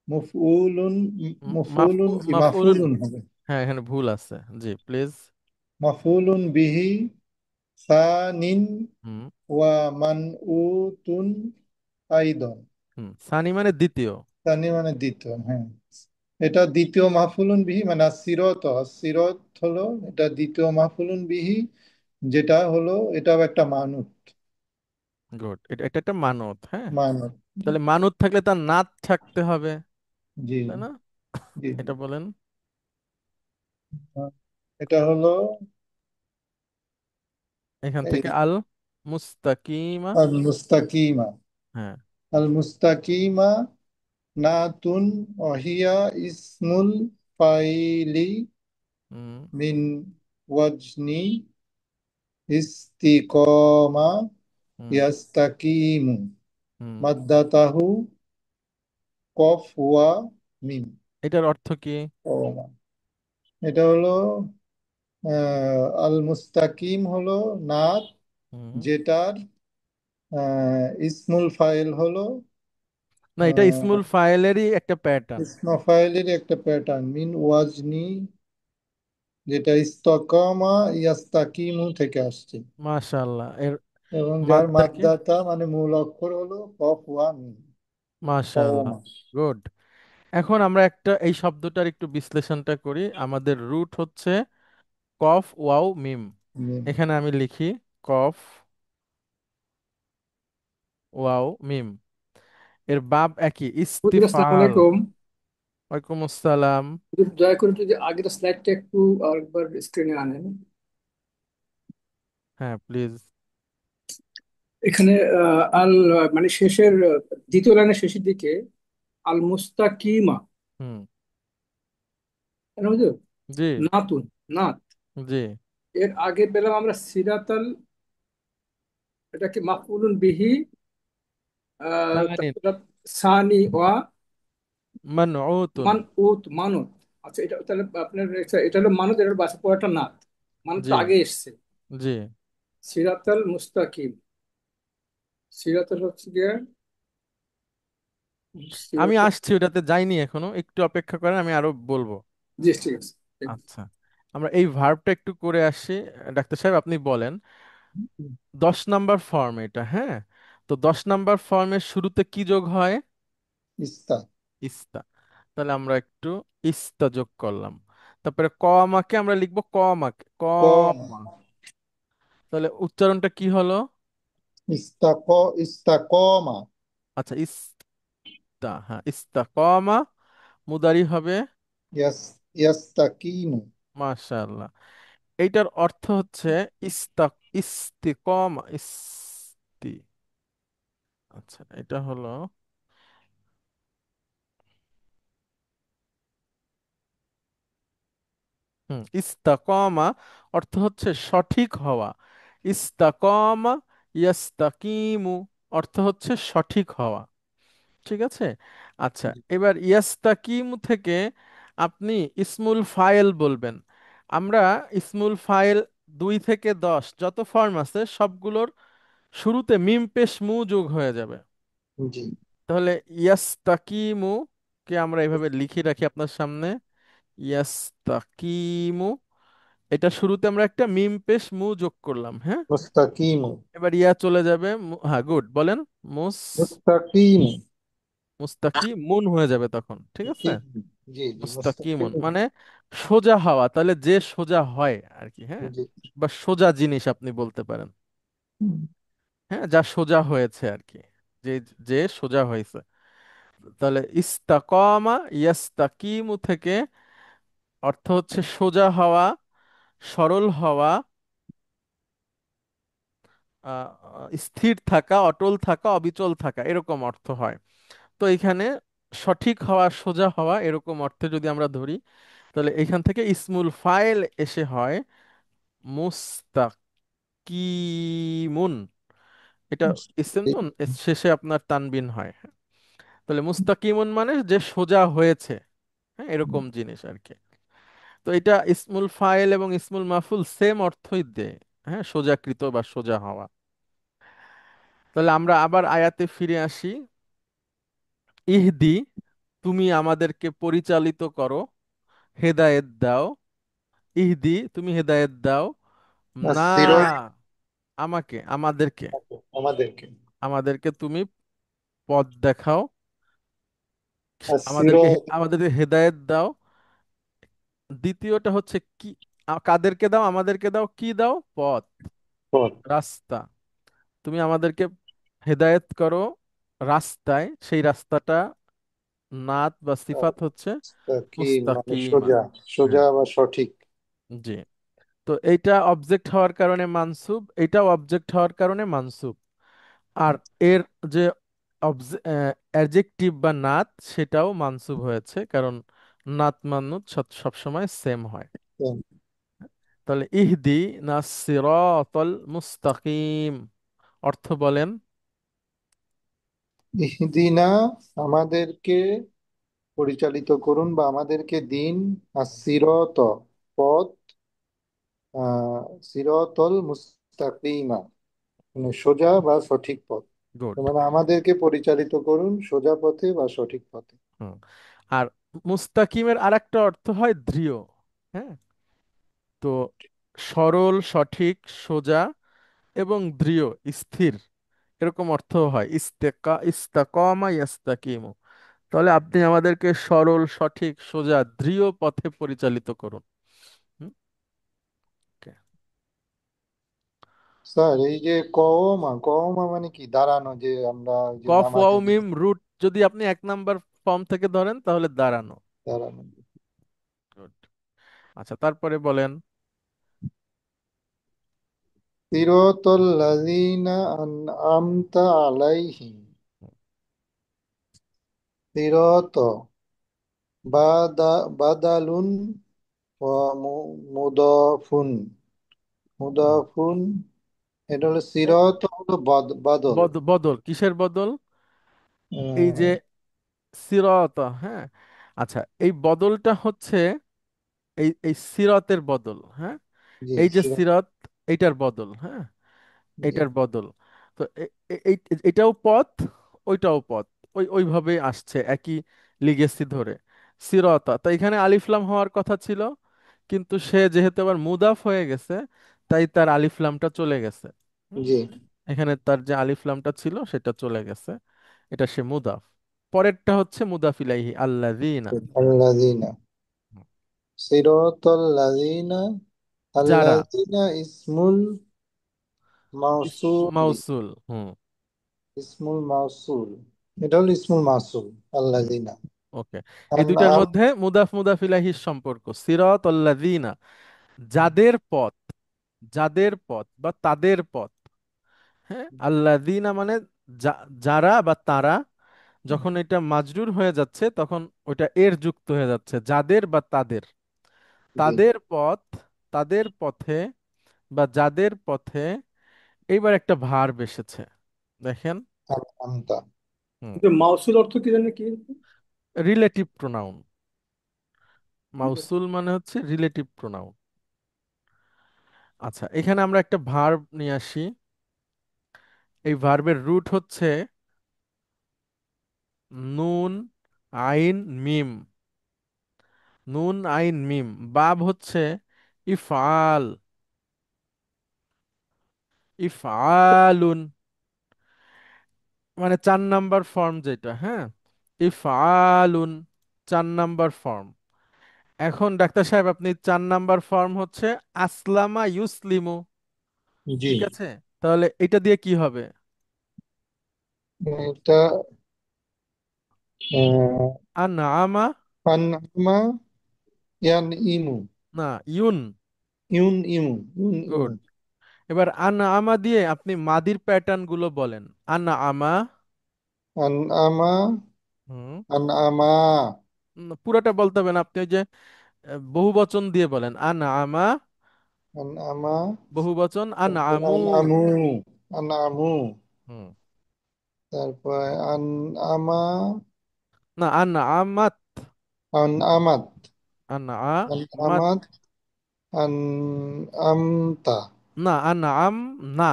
মফউলুন, মফউলুন কি মাফউলুন, মাফুলুন হবে। হ্যাঁ এখানে ভুল আছে, জি প্লিজ। মাফুলুন বিহি সানিন হুম। ওয়া মানউতুন আইদন। হুম, সানি মানে দ্বিতীয়। সানি মানে দ্বিতীয়, হ্যাঁ। এটা দ্বিতীয় মাহফুলুন বিহি, মানে সিরত, সিরত হলো এটা দ্বিতীয় মাহফুলুন বিহি, যেটা হলো এটাও একটা মানত। গুড, এটা এটা একটা মানত, হ্যাঁ। মানত। তাহলে মানত থাকলে তার নাত থাকতে হবে, জি তাই না? জি জি। এটা বলেন। এটা হলো এখান এই থেকে আল মুস্তাকিমা। আল মুস্তাকিমা। হ্যাঁ। আল মুস্তাকিমা নাতুন ওহিয়া ইসমুল ফাইলি হুম। মিন ওয়াজনি ইস্তিকমা হুম। ইয়াস্তাকিমু হুম, মাদ্দাতাহু কফ ওয়া মিম। এটার অর্থ কি? কমা। এটা হলো আল মুস্তাকিম হলো নাত, হুম। যেটার ইসমুল ফাইল হলো না, এটা ইসমুল ফাইলেরই একটা প্যাটার্ন। ইসমা ফাইলের একটা প্যাটার্ন, মিন ওয়াজনি, যেটা ইস্তকামা ইয়াস্তাকিমু থেকে আসছে, মাশাআল্লাহ, এর এবং যার মাদ্দা কি? মাদ্দাতা মানে মূল অক্ষর হলো কফ ওয়া মিম। মাশাআল্লাহ, কমা। গুড। এখন আমরা একটা এই শব্দটার একটু বিশ্লেষণটা করি। আমাদের রুট হচ্ছে কফ ওয়াও মিম। মিম। এখানে আমি লিখি কফ ওয়াও মিম, এর বাব একই, হুজুর আসসালামু ইস্তিফাল। আলাইকুম। ওয়ালাইকুম আসসালাম। হুজুর, দয়া করে যদি আগের স্লাইডটা একটু আরেকবার স্ক্রিনে আনেন। হ্যাঁ প্লিজ। এখানে আল মানে শেষের দ্বিতীয় লাইনের শেষের দিকে আল মুস্তাকিমা, হুম। তাই না হুজুর? জি। নাতুন, নাত। জি। এর আগে পেলাম আমরা সিরাতাল, এটাকে মাফউলুন বিহি, সানিন তারপর সানি ওয়া মানউতুন। মান উত মানত। আচ্ছা, এটা তাহলে আপনার এটা হলো মানত, এটা হলো বাসা পড়াটা নাত, মানত তো জি। আগে এসছে। জি। সিরাতাল মুস্তাকিম, সিরাতাল হচ্ছে গিয়ে আমি সিরাতাল। আসছি, ওটাতে যাইনি এখনো, একটু অপেক্ষা করেন, আমি আরো বলবো। জি, ঠিক আছে। আচ্ছা, আমরা এই ভার্বটা একটু করে আসি। ডাক্তার সাহেব আপনি বলেন, 10 নাম্বার ফর্ম এটা, হ্যাঁ। তো 10 নাম্বার ফর্মের শুরুতে কি যোগ হয়? ইস্তা। ইস্তা। তাহলে আমরা একটু ইস্তা যোগ করলাম। তারপরে কমাকে আমরা লিখবো কমাকে, কমা। কমা। তাহলে উচ্চারণটা কি হলো? ইস্তাক, ইস্তাকমা। আচ্ছা, ইস্তা, হ্যাঁ ইস্তা কমা। মুদারি হবে ইয়াস্তাকিমু। মাশাআল্লাহ। এইটার অর্থ হচ্ছে ইস্তা, ইস্তিকমা, ইস্তি। আচ্ছা, এটা হলো, ইস্তাকমা অর্থ হচ্ছে সঠিক হওয়া। ইস্তাকমা ইয়াস্তাকিমু অর্থ হচ্ছে সঠিক হওয়া। ঠিক আছে। আচ্ছা, এবার ইয়াস্তাকিমু থেকে আপনি ইসমুল ফাইল বলবেন। আমরা ইসমুল ফাইল 2 থেকে 10 যত ফর্ম আছে সবগুলোর শুরুতে মিম পেশ মু যোগ হয়ে যাবে। জি। তাহলে ইয়াস্তাকিমু কে আমরা এভাবে লিখে রাখি আপনার সামনে, ইয়াস্তাকিমু। এটা শুরুতে আমরা একটা মিম পেশ মু যোগ করলাম, হ্যাঁ। মুস্তাকিমু। এবার ইয়া চলে যাবে, হ্যাঁ গুড, বলেন। মুস, মুস্তাকিমু। মুস্তাকিমুন হয়ে যাবে তখন, ঠিক আছে। কি? জি জি, মুস্তাকিমুন মুস্তাকিমু। মানে সোজা হওয়া, তাহলে যে সোজা হয় আর কি, হ্যাঁ। জি। বা সোজা জিনিস আপনি বলতে পারেন, হুম। হ্যাঁ, যা সোজা হয়েছে আর কি, যে যে সোজা হয়েছে। তাহলে ইস্তাকামা ইয়াস্তাকিমু থেকে অর্থ হচ্ছে সোজা হওয়া, সরল হওয়া, স্থির থাকা, অটল থাকা, অবিচল থাকা, এরকম অর্থ হয়। তো এখানে সঠিক হওয়া, সোজা হওয়া, এরকম অর্থে যদি আমরা ধরি, তাহলে এখান থেকে ইসমুল ফাইল এসে হয় মুস্তাকিমুন। এটা ইসেন তো, এর শেষে আপনার তানবিন হয়। তাহলে মুস্তাকিমুন মানে যে সোজা হয়েছে, হ্যাঁ, এরকম জিনিস আর কি। তো এটা ইসমুল ফাইল এবং ইসমুল মাফুল সেম অর্থই দেয়। হ্যাঁ, সোজাকৃত বা সোজা হওয়া। তাহলে আমরা আবার আয়াতে ফিরে আসি। ইহদি, তুমি আমাদেরকে পরিচালিত করো, হেদায়েত দাও। ইহদি, তুমি হেদায়েত দাও। আর না, সিরাত আমাকে, আমাদেরকে, আমাদেরকে, আমাদেরকে তুমি পথ দেখাও, আর আমাদেরকে সিরাত আমাদেরকে হেদায়েত দাও। দ্বিতীয়টা হচ্ছে কি, কাদেরকে দাও, আমাদেরকে দাও, কি দাও? পথ, পথ রাস্তা। তুমি আমাদেরকে হেদায়েত করো রাস্তায়, সেই রাস্তাটা নাত বা সিফাত হচ্ছে কি মানে মুস্তাকিমা। সোজা, হ্যাঁ, সোজা বা সঠিক। জি। তো এইটা অবজেক্ট হওয়ার কারণে মানসুব, এটাও অবজেক্ট হওয়ার কারণে মানসুব। আর এর যে অ্যাডজেক্টিভ বা নাত, সেটাও মানসুব হয়েছে, কারণ নাত মান্নুত সবসময় সেম হয়। তাহলে ইহদি না সিরাতাল মুস্তাকিম, অর্থ বলেন। ইহদিনা, আমাদেরকে পরিচালিত করুন বা আমাদেরকে দিন, আর সিরত, পথ, সিরতল মুস্তাকিমা, মানে সোজা বা সঠিক পথ। গুড। তার মানে আমাদেরকে পরিচালিত করুন সোজা পথে বা সঠিক পথে। হুম। আর মুস্তাকিমের আরেকটা অর্থ হয় দৃঢ়। হ্যাঁ, তো সরল, সঠিক, সোজা এবং দৃঢ়, স্থির, এরকম অর্থ হয়। ইস্তাকামা ইয়াস্তাকিমু। তাহলে আপনি আমাদেরকে সরল, সঠিক, সোজা, দৃঢ় পথে পরিচালিত করুন। হুম, okay. স্যার এই যে কওমা, কওমা মানে কি? দাঁড়ানো, যে আমরা ওই যে কফ ওয়াও নামাজে যে মিম রুট যদি আপনি 1 নাম্বার ফর্ম থেকে ধরেন, তাহলে দাঁড়ানো। দাঁড়ানো। Good. আচ্ছা, তারপরে বলেন। সিরাতাল্লাযীনা আন'আমতা আলাইহিম, সিরাত বাদালুন ওয়া মুদাফুন, হুম। মুদাফুন। এটা হলো এ- সিরাত, হলো বাদল। বদল কিসের বদল? এই যে আহ, সিরাত, হ্যাঁ। আচ্ছা, এই বদলটা হচ্ছে এই এই সিরাতের বদল। হ্যাঁ, জি এই যে সিরাত, সিরাত, এইটার বদল। হ্যাঁ, জি এটার বদল। তো এটাও পথ, ওইটাও পথ, ওইভাবে আসছে একই লিগেসি ধরে। সিরতা, তো এখানে আলিফলাম হওয়ার কথা ছিল, কিন্তু সে যেহেতু আবার মুদাফ হয়ে গেছে, তাই তার আলিফলামটা চলে গেছে। হুম? জি। এখানে তার যে আলিফলামটা ছিল সেটা চলে গেছে, এটা সে মুদাফ। পরেরটা হচ্ছে মুদাফ ইলাইহি, আল্লাযীনা। আল্লাযীনা, সিরাতাল্লাযীনা, যারা, আল্লাযীনা ইসমুল মাউসুল, মাউসুল। হুম, ইসমুল মাউসুল, এটা হলো ইসমুল মাউসুল হুম, আল্লাযীনা। ওকে। এই দুইটার আম মধ্যে মুদাফ মুদাফ ইলাইহির সম্পর্ক, সিরাত আল্লাযীনা, যাদের পথ, যাদের পথ বা তাদের পথ। হ্যাঁ, আল্লাযীনা মানে যারা বা তারা। যখন এটা মাজরুর হয়ে যাচ্ছে, তখন ওইটা এর যুক্ত হয়ে যাচ্ছে, যাদের বা তাদের। জি, তাদের পথ, তাদের পথে বা যাদের পথে। এইবার একটা ভার্ব এসেছে, দেখেন। আমতা। হুম, কিন্তু মাউসুল অর্থ কি জানে কি? Relative pronoun. মাউসুল মানে হচ্ছে রিলেটিভ প্রোনাউন। আচ্ছা, এখানে আমরা একটা ভার্ব নিয়ে আসি। এই ভার্বের রুট হচ্ছে নুন আইন মিম। নুন আইন মিম, বাব হচ্ছে ইফআল, ইফআলুন, মানে 4 নাম্বার ফর্ম যেটা। হ্যাঁ, ইফআলুন, 4 নাম্বার ফর্ম। এখন ডাক্তার সাহেব, আপনি 4 নাম্বার ফর্ম হচ্ছে আসলামা ইউসলিমু, জি, ঠিক আছে? তাহলে এটা দিয়ে কি হবে? এটা আনআমা, আনআমা ইয়ান ইমু, না, ইউন। ইউন ইমু, ইউন ইমু। গুড। এবার আনআমা দিয়ে আপনি মাদির প্যাটার্ন গুলো বলেন। আনআমা। আনআমা, হুম, আনআমা, পুরোটা বলতে হবে না, আপনি ওই যে বহু বচন দিয়ে বলেন। আনআমা, আনআমা, বহু বচন তারপর আনআমু। আনআমু, আনআমু, হুম, তারপর আনআমা, না, আনআমাত। আনআমাত, মা, আনআমাত, আন আমতা, না, আম না,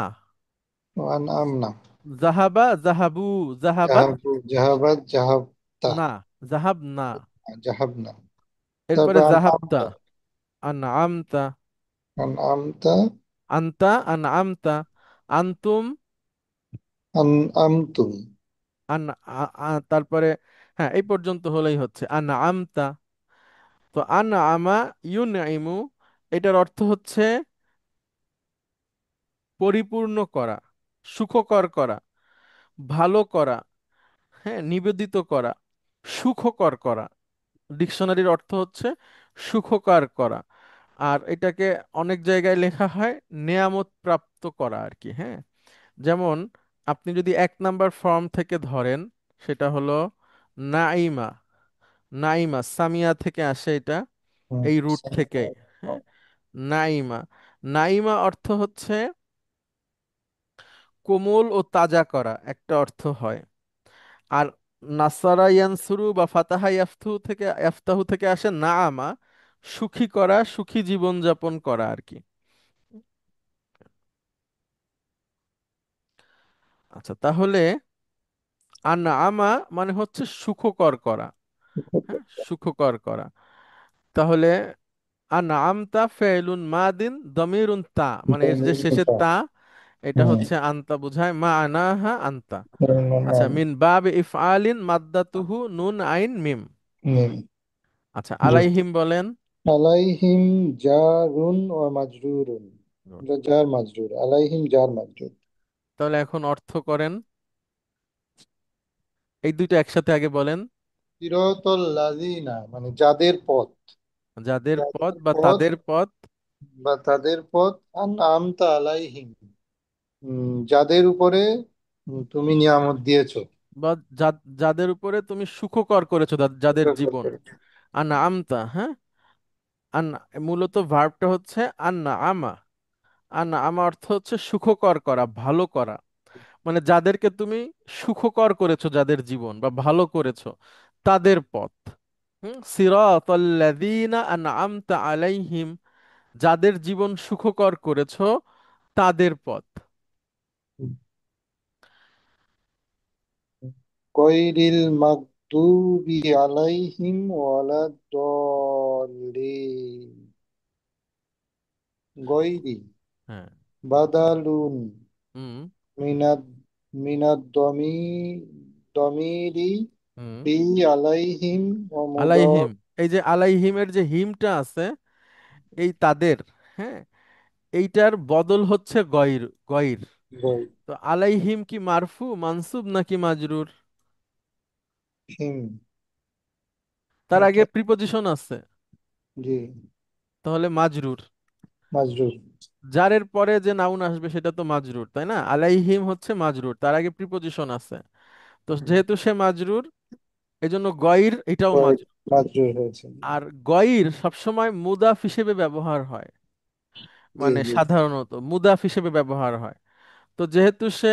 আনআমনা, জাহাবা জাহাবু, জাহাবাত জাহাবু, জাহাবাত, জাহাবতা, না, জাহাব না, জাহাবনা। এরপরে তারপর জাহাবতা, আনআমতা, আমতা, আনআমতা, আনতা, আমতা, আন্তুম, আনআমতুম। আন তারপরে হ্যাঁ এই পর্যন্ত হলেই হচ্ছে আমতা। তো আমা ইউনইমু, এটার অর্থ হচ্ছে পরিপূর্ণ করা, সুখকর করা, ভালো করা, হ্যাঁ নিবেদিত করা, সুখকর করা। ডিকশনারির অর্থ হচ্ছে সুখকর করা। আর এটাকে অনেক জায়গায় লেখা হয় নেয়ামত প্রাপ্ত করা আর কি, হ্যাঁ। যেমন আপনি যদি 1 নাম্বার ফর্ম থেকে ধরেন, সেটা হলো নাইমা, নাইমা সামিয়া থেকে আসে এটা, এই রুট থেকে, হ্যাঁ। নাইমা, নাইমা অর্থ হচ্ছে কোমল ও তাজা করা একটা অর্থ হয়। আর নাসারা ইয়ানসুরু বা ফাতাহা ইয়াফতাহু থেকে আসে নাআমা, সুখী করা, সুখী জীবন যাপন করা আর কি। আচ্ছা, তাহলে আনআমা মানে হচ্ছে সুখকর করা, হ্যাঁ সুখকর করা। তাহলে আনআমতা ফেলুন মাদিন দমিরুন তা, মানে এর যে শেষে তা, এটা হচ্ছে আনতা বুঝায়, মা আনাহা আনতা। আচ্ছা, মিন বাব ইফআলিন মাদ্দাতুহু নুন আইন মিম। আচ্ছা, আলাইহিম বলেন। আলাইহিম জারুন ও মাজরুরুন। জার মাজরুর, আলাইহিম জার মাজরুর। তাহলে এখন অর্থ করেন, এই দুইটা একসাথে আগে বলেন। সিরাতাল লাযিনা মানে যাদের পথ, যাদের পথ যাদের বা পথ তাদের পথ, বা তাদের পথ, আমতা আলাইহিম যাদের উপরে তুমি নিয়ামত দিয়েছো। বা যাদের উপরে তুমি সুখকর করেছো, যাদের জীবন। আন্না আমতা, হ্যাঁ। আন্না, মূলত ভার্বটা হচ্ছে আন্না আমা। আন্না আমা অর্থ হচ্ছে সুখকর করা, ভালো করা। মানে যাদেরকে তুমি সুখকর করেছো, যাদের জীবন বা ভালো করেছো, তাদের পথ। সিরাতাল্লাযীনা আনআমতা আলাইহিম, যাদের জীবন সুখকর করেছো, তাদের পথ। গৈরিল মাগদুবি আলাইহিম ওয়ালাদ-দাল্লিন। গৈরি হ্যাঁ। বাদালুন হুম। মিনাদ মিনাদ দমিরি হুম। ফি আলাইহিম ও আলাইহিম, মুদাফ এই যে আলাইহিমের যে হিমটা আছে, এই তাদের, হ্যাঁ, এইটার বদল হচ্ছে গয়র, গয়র। তো আলাইহিম কি মারফু মানসুব নাকি মাজরুর? হিম। তার আগে এটা প্রিপজিশন আছে, জি তাহলে মাজরুর। মাজরুর। যারের পরে যে নাউন আসবে সেটা তো মাজরুর, তাই না? আলাইহিম হচ্ছে মাজরুর, তার আগে প্রিপজিশন আছে। তো যেহেতু সে মাজরুর, এজন্য গয়র এটাও মাজরুর। মাজরুর হয়েছে। আর গয়র সবসময় মুদাফ হিসেবে ব্যবহার হয়, জি মানে জি। সাধারণত মুদাফ হিসেবে ব্যবহার হয়। তো যেহেতু সে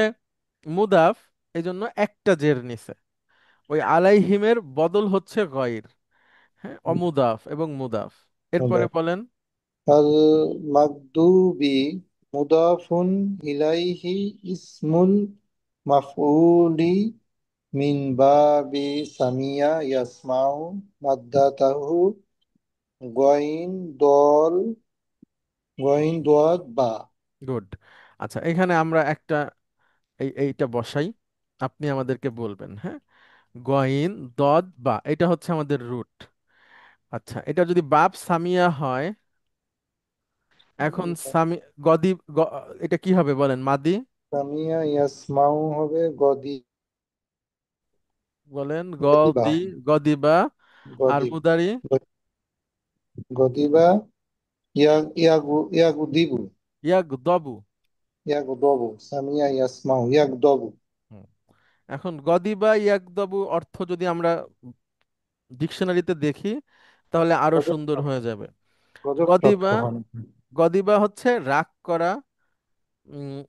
মুদাফ, এই জন্য একটা জের নিছে, ওই আলাইহিমের বদল হচ্ছে গয়র, হ্যাঁ, অমুদাফ এবং মুদাফ। এরপরে বলেন। আল মাগদুবি মুদাফুন ইলাইহি ইসমুল মাফউলি মিন বাবি সামিয়া ইয়াসমাউ মাদ্দাতাহু গইন দল গইন দোয়াদ বা। গুড। আচ্ছা, এখানে আমরা একটা এইটা বসাই, আপনি আমাদেরকে বলবেন, হ্যাঁ। গইন দদ বা, এটা হচ্ছে আমাদের রুট। আচ্ছা, এটা যদি বাপ সামিয়া হয়, এখন সামি, গদি এটা কি হবে বলেন, মাদি? সামিয়া ইয়াসমাউ হবে গদি, বলেন গদিবা, গদি, গদিবা। আর গদি, মুদারি? গদিবা, ইয়াগুদিবু, ইয়াগদবু। ইয়াগুদবু, সামিয়া ইয়াসমাউ ইয়াগুদবু। হুম। এখন গদিবা ইয়াগদবু অর্থ যদি আমরা ডিকশনারিতে দেখি, তাহলে আরো গজব, সুন্দর হয়ে যাবে। গজবপ্রাপ্ত গদিবা, হন। গদিবা হচ্ছে রাগ করা, উম,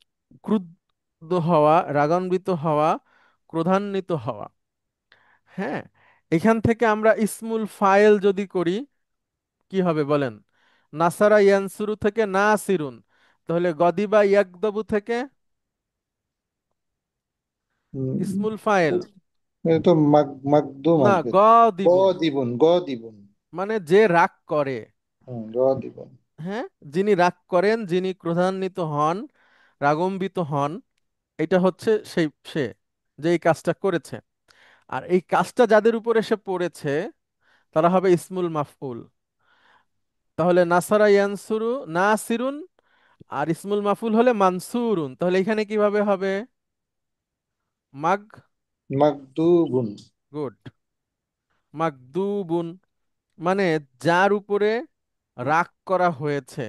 ক্রুদ্ধ হওয়া, রাগান্বিত হওয়া, ক্রোধান্বিত হওয়া, হ্যাঁ। এখান থেকে আমরা ইসমুল ফাইল যদি করি, কি হবে বলেন? নাসারা ইয়ানসুরু থেকে নাসিরুন, তাহলে গদিবা ইয়াকদবু থেকে উম, ইসমুল ফাইল। এটা তো মাকদুম না, আসবে। গ গদিবুন দিবন, গ দিবন। মানে যে রাগ করে। গ দিবন। হ্যাঁ, যিনি রাগ করেন, যিনি ক্রোধান্বিত হন, রাগম্বিত হন, এটা হচ্ছে সেই সে যে এই কাজটা করেছে। আর এই কাজটা যাদের উপর এসে পড়েছে তারা হবে ইসমুল মাফউল। তাহলে নাসারা ইয়ানসুরু নাসিরুন, আর ইসমুল মাফউল হলে মানসুরুন, তাহলে এখানে কিভাবে হবে? মাগ, মাকদুবুন। গুড, মাগদুবুন মানে যার উপরে রাগ করা হয়েছে,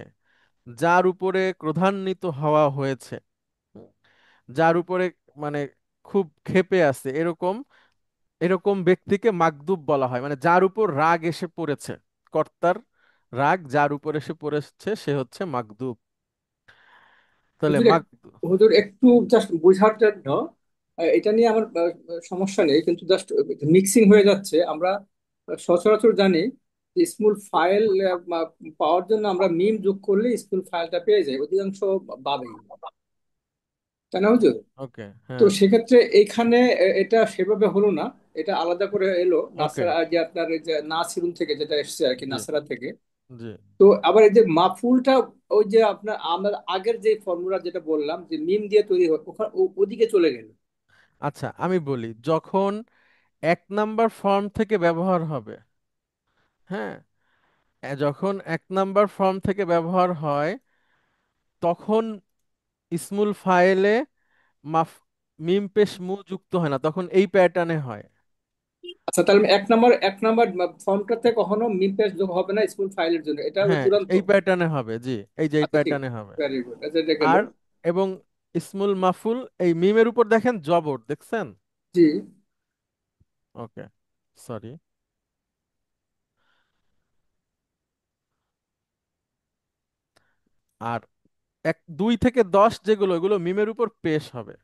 যার উপরে ক্রোধান্বিত হওয়া হয়েছে, যার উপরে মানে খুব ক্ষেপে আছে, এরকম এরকম ব্যক্তিকে মাগদুব বলা হয়, মানে যার উপর রাগ এসে পড়েছে, কর্তার রাগ যার উপর এসে পড়েছে সে হচ্ছে মাগদুব। তাহলে হুজুর হুজুর একটু জাস্ট বোঝার জন্য, এটা নিয়ে আমার সমস্যা নেই, কিন্তু জাস্ট মিক্সিং হয়ে যাচ্ছে। আমরা সচরাচর জানি যে স্মুল ফাইল পাওয়ার জন্য আমরা মিম যোগ করলে স্মুল ফাইলটা পেয়ে যাই অধিকাংশ ভাবেই, তাই না হুজুর? ওকে, তো হ্যাঁ, সেক্ষেত্রে এখানে এটা সেভাবে হলো না, এটা আলাদা করে এলো ওকে, নাসারা, যে আপনার এই যে নাসিরুন থেকে যেটা এসেছে আর কি, জি, নাসারা থেকে। জি। তো আবার এই যে মাফুলটা, ওই যে আপনার আমরা আগের যে ফর্মুলা যেটা বললাম যে মিম দিয়ে তৈরি হয়, ওখানে ওদিকে চলে গেল। আচ্ছা, আমি বলি, যখন এক নাম্বার ফর্ম থেকে ব্যবহার হবে, হ্যাঁ, যখন এক নাম্বার ফর্ম থেকে ব্যবহার হয় তখন ইসমুল ফাইলে মাফ মিম পেশ মু যুক্ত হয় না, তখন এই প্যাটার্নে হয়। আচ্ছা, তাহলে এক নাম্বার ফর্মটাতে কখনো মিম পেজ যোগ হবে না স্কুল ফাইলের জন্য, এটা হলো হ্যাঁ, চূড়ান্ত। এই প্যাটার্নে হবে, জি, এই যে এই আচ্ছা, ঠিক প্যাটার্নে আছে, হবে। ভেরি গুড, আচ্ছা এটা গেল। আর এবং ইসমুল মাফুল এই মিমের উপর দেখেন জবর দেখছেন? জি। ওকে, সরি। আর 2 থেকে 10 যেগুলো, এগুলো মিমের উপর পেশ হবে।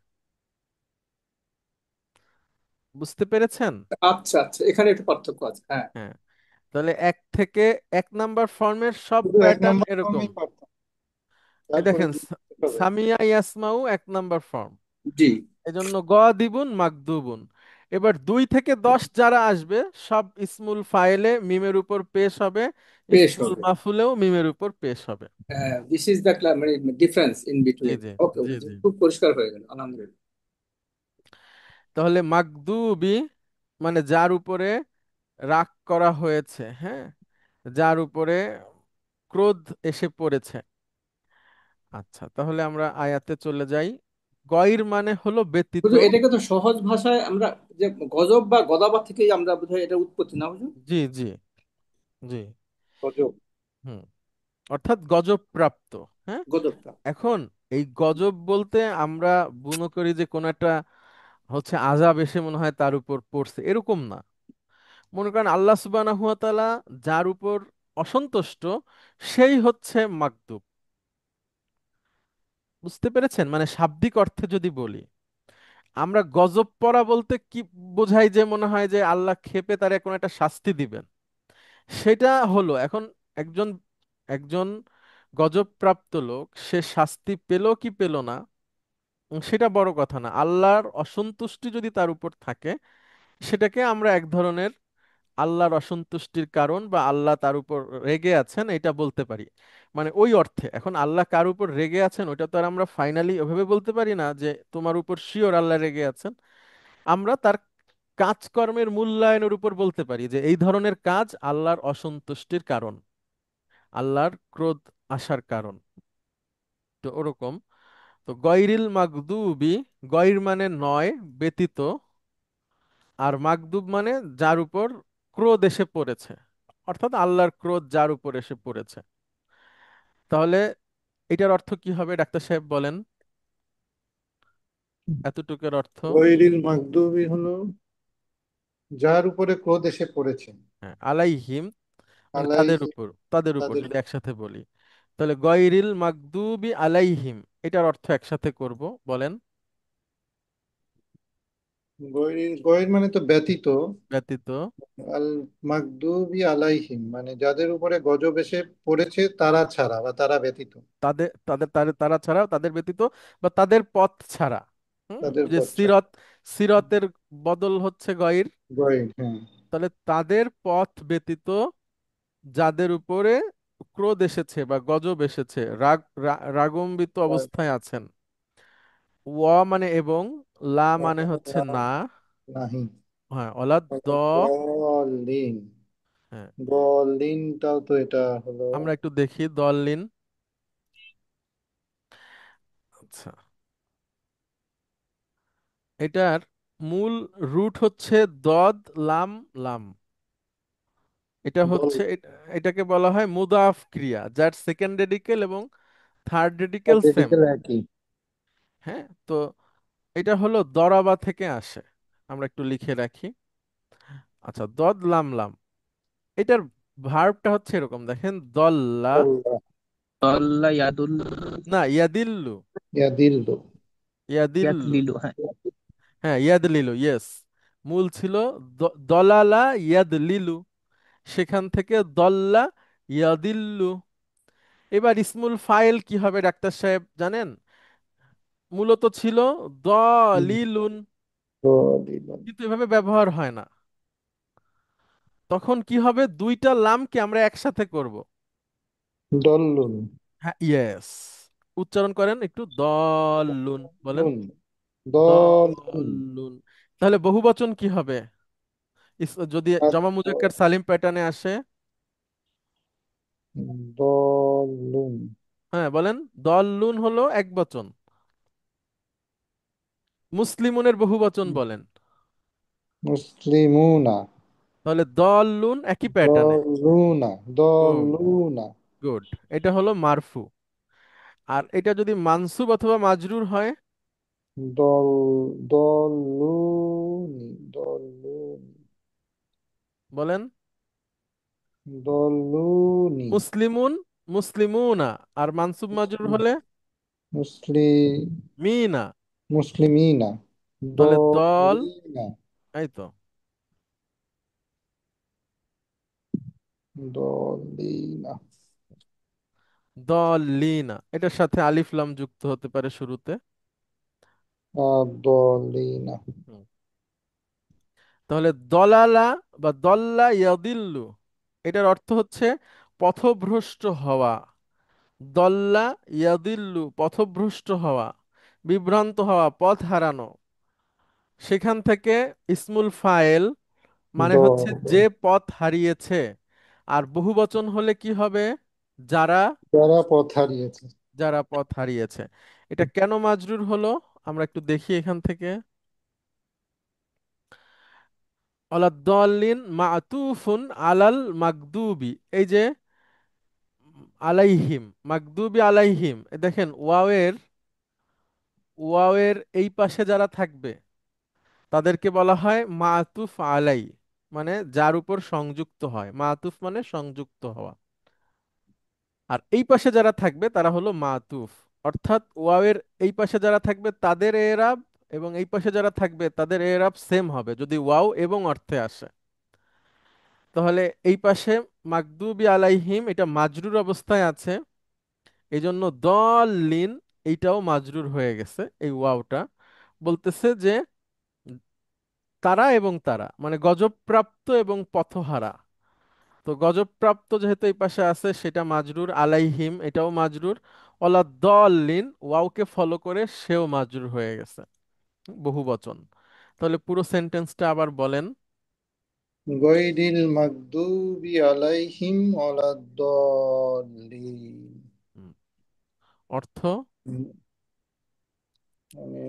বুঝতে পেরেছেন? আচ্ছা আচ্ছা, এখানে একটু পার্থক্য আছে, হ্যাঁ। হ্যাঁ, তাহলে 1 থেকে 1 নাম্বার ফর্মের সব শুধু এক প্যাটার্ন নম্বর এরকম। ফর্মেই পারতাম, এই তারপরে দেখেন, দুই হবে। সামিয়া ইয়াসমাউ 1 নাম্বার ফর্ম, জি। এজন্য দিবুন মাকদুবুন। এবার 2 থেকে 10 যারা আসবে সব ইসমুল ফাইলে মিমের উপর পেশ হবে, পেশ ইসমুল হবে। মাফুলেও মিমের উপর পেশ হবে। দিস ইজ দ্য মানে ডিফারেন্স ইন জি, বিটুইন। জি, ওকে, জি, জি। খুব পরিষ্কার হয়ে গেল, আলহামদুলিল্লাহ। তাহলে মাকদুবি মানে যার উপরে রাগ করা হয়েছে, হ্যাঁ, যার উপরে ক্রোধ এসে পড়েছে। আচ্ছা, তাহলে আমরা আয়াতে চলে যাই। গয়র মানে হলো ব্যতীত। হুজুর, এটাকে তো সহজ ভাষায় আমরা যে গজব বা গদাবা থেকে আমরা বোধহয় এটা উৎপত্তি, না হুজুর? জি, জি, জি, গজব, হুম, অর্থাৎ গজব প্রাপ্ত। হ্যাঁ, গজবটা। এখন এই গজব বলতে আমরা মনে করি যে কোন একটা হচ্ছে আযাব এসে মনে হয় তার উপর পড়ছে, এরকম না। মনে করেন আল্লাহ সুবহানাহু ওয়া তাআলা যার উপর অসন্তুষ্ট সেই হচ্ছে মাকদুব। বুঝতে পেরেছেন? মানে শাব্দিক অর্থে যদি বলি, আমরা গজব পড়া বলতে কি বোঝাই, যে মনে হয় যে আল্লাহ ক্ষেপে তার কোনো একটা শাস্তি দিবেন, সেটা হলো এখন একজন একজন গজবপ্রাপ্ত লোক সে শাস্তি পেল কি পেল না, সেটা বড় কথা না। আল্লাহর অসন্তুষ্টি যদি তার উপর থাকে, সেটাকে আমরা এক ধরনের আল্লাহর অসন্তুষ্টির কারণ বা আল্লাহ তার উপর রেগে আছেন এটা বলতে পারি। মানে ওই অর্থে এখন আল্লাহ কার উপর রেগে আছেন ওটা তো আর আমরা ফাইনালি ওভাবে বলতে পারি না যে তোমার উপর শিওর আল্লাহ রেগে আছেন। আমরা তার কাজকর্মের মূল্যায়নের উপর বলতে পারি যে এই ধরনের কাজ আল্লাহর অসন্তুষ্টির কারণ, আল্লাহর ক্রোধ আসার কারণ। তো ওরকম। তো গয়রিল মাগদুবি, গয়র মানে নয়, ব্যতীত, আর মাগদুব মানে যার উপর ক্রোধ এসে পড়েছে, অর্থাৎ আল্লাহর ক্রোধ যার উপর এসে পড়েছে। তাহলে এটার অর্থ কি হবে ডাক্তার সাহেব বলেন, এতটুকুর অর্থ? গৈরিল মাকদুবি হলো যার উপরে ক্রোধ এসে পড়েছে। হ্যাঁ, আলাইহিম মানে তাদের আলাইহি, উপর, তাদের উপর তাদের। যদি একসাথে বলি, তাহলে গয়রিল মাগদুবি আলাইহিম, এটার অর্থ একসাথে করব, বলেন। গয়রির গয়র মানে তো ব্যতীত। ব্যতীত। আল মাগদুবি আলাইহিম মানে যাদের উপরে গজব এসে পড়েছে তারা ছাড়া বা তারা ব্যতীত। তাদের তাদের তাদের তারা ছাড়া, তাদের ব্যতীত, বা তাদের পথ ছাড়া। তাদের ওই যে পথ ছাড়া। সিরত, সিরতের বদল হচ্ছে গয়র। গয়র, হ্যাঁ। তাহলে তাদের পথ ব্যতীত যাদের উপরে ক্রোধ এসেছে বা গজব এসেছে, রাগম্বিত আর অবস্থায় আছেন। ওয়া মানে এবং, লা মানে হচ্ছে আল্লাহ না। নাহি। হ্যাঁ, অলা দ। দলিন। হ্যাঁ, দলিনটাও তো এটা হলো। আমরা একটু দেখি দলিন। আচ্ছা, এটার মূল রুট হচ্ছে দদ লাম লাম। এটা দল হচ্ছে এটাকে বলা হয় মুদাফ ক্রিয়া, যার সেকেন্ড রেডিকেল এবং থার্ড রেডিকেল সেম। রেডিকেল একই। হ্যাঁ, তো এটা হলো দরাবা থেকে আসে। আমরা একটু লিখে রাখি। আচ্ছা, দদ লাম লাম, এটার ভার্বটা হচ্ছে এরকম, দেখেন, দল্লা। আল্লাহ আল্লাহ ইয়াদুল না, ইয়াদিল্লু। ইয়াদিল্লু। ইয়াদিল্লু। ইয়াদলিলু, হ্যাঁ। হ্যাঁ, ইয়াদলিলু, ইয়েস। মূল ছিল দলালা ইয়াদলিলু, সেখান থেকে দল্লা ইয়াদিল্লু। এবার ইসমুল ফাইল কি হবে ডাক্তার সাহেব জানেন? মূলত ছিল দলিলুন, দলিলুন। কিন্তু এভাবে ব্যবহার হয় না। তখন কি হবে, দুইটা লামকে আমরা একসাথে করব। দল্লুন। হ্যাঁ, ইয়েস। উচ্চারণ করেন একটু, দলুন বলেন। লুন। দলুন। দলুন। তাহলে বহুবচন কি হবে? যদি জমা মুজাক্কার সালিম প্যাটার্নে আসে? দলুন। হ্যাঁ, বলেন। দলুন হলো এক বচন। মুসলিমুনের বহুবচন বলেন। মুসলিমুনা। তাহলে দলুন একই প্যাটার্নে। দলুনা। গুড, দলুনা। গুড। এটা হলো মারফু। আর এটা যদি মানসুব অথবা মাজরুর হয়? দল দলুনি। দলুনি। বলেন। দলুনি। মুসলিমুন, মুসলিমুনা। আর মানসুব মাজরুর হলে? মুসলিম। মিনা। মুসলিমিনা। তাহলে দল, দলিনা। এই তো, দলিনা। দলিনা। এটার সাথে আলিফ লাম যুক্ত হতে পারে শুরুতে। দলিনা। হুম। তাহলে দলালা বা দল্লা ইয়াদিল্লু, এটার অর্থ হচ্ছে পথভ্রষ্ট হওয়া। দল্লা ইয়াদিল্লু, পথভ্রষ্ট হওয়া, বিভ্রান্ত হওয়া, পথ হারানো। সেখান থেকে ইসমুল ফাইল মানে হচ্ছে দ যে পথ হারিয়েছে। আর বহুবচন হলে কি হবে? যারা, যারা পথ হারিয়েছে। যারা পথ হারিয়েছে। এটা কেন মাজরুর হলো আমরা একটু দেখি এখান থেকে। আলাদ্দাল্লিন মাতুফুন আলাল মাগদুবি, এই যে আলাইহিম, মাগদুবি আলাইহিম, দেখেন ওয়াওয়ের, ওয়াওয়ের এই পাশে যারা থাকবে তাদেরকে বলা হয় মাতুফ আলাই, মানে যার উপর সংযুক্ত হয়। মাতুফ মানে সংযুক্ত হওয়া। আর এই পাশে যারা থাকবে তারা হলো মাতুফ। অর্থাৎ ওয়াওয়ের এই পাশে যারা থাকবে তাদের এরাব, এবং এই পাশে যারা থাকবে তাদের এরাব সেম হবে যদি ওয়াও এবং অর্থে আসে। তাহলে এই পাশে মাগদুবি আলাইহিম, এটা মাজরুর অবস্থায় আছে, এই জন্য দলিন এইটাও মাজরুর হয়ে গেছে। এই ওয়াওটা বলতেছে যে তারা এবং তারা মানে গজবপ্রাপ্ত এবং পথহারা। তো গজবপ্রাপ্ত যেহেতু এই পাশে আছে সেটা মাজরুর, আলাইহিম এটাও মাজরুর, অলা দলিন ওয়াওকে ফলো করে সেও মাজরুর হয়ে গেছে, বহু বচন। তাহলে পুরো সেন্টেন্সটা আবার বলেন। গৈরিল মাগদুবি আলাইহিম ওয়ালাদ-দাল্লিন। হুম, অর্থ? মানে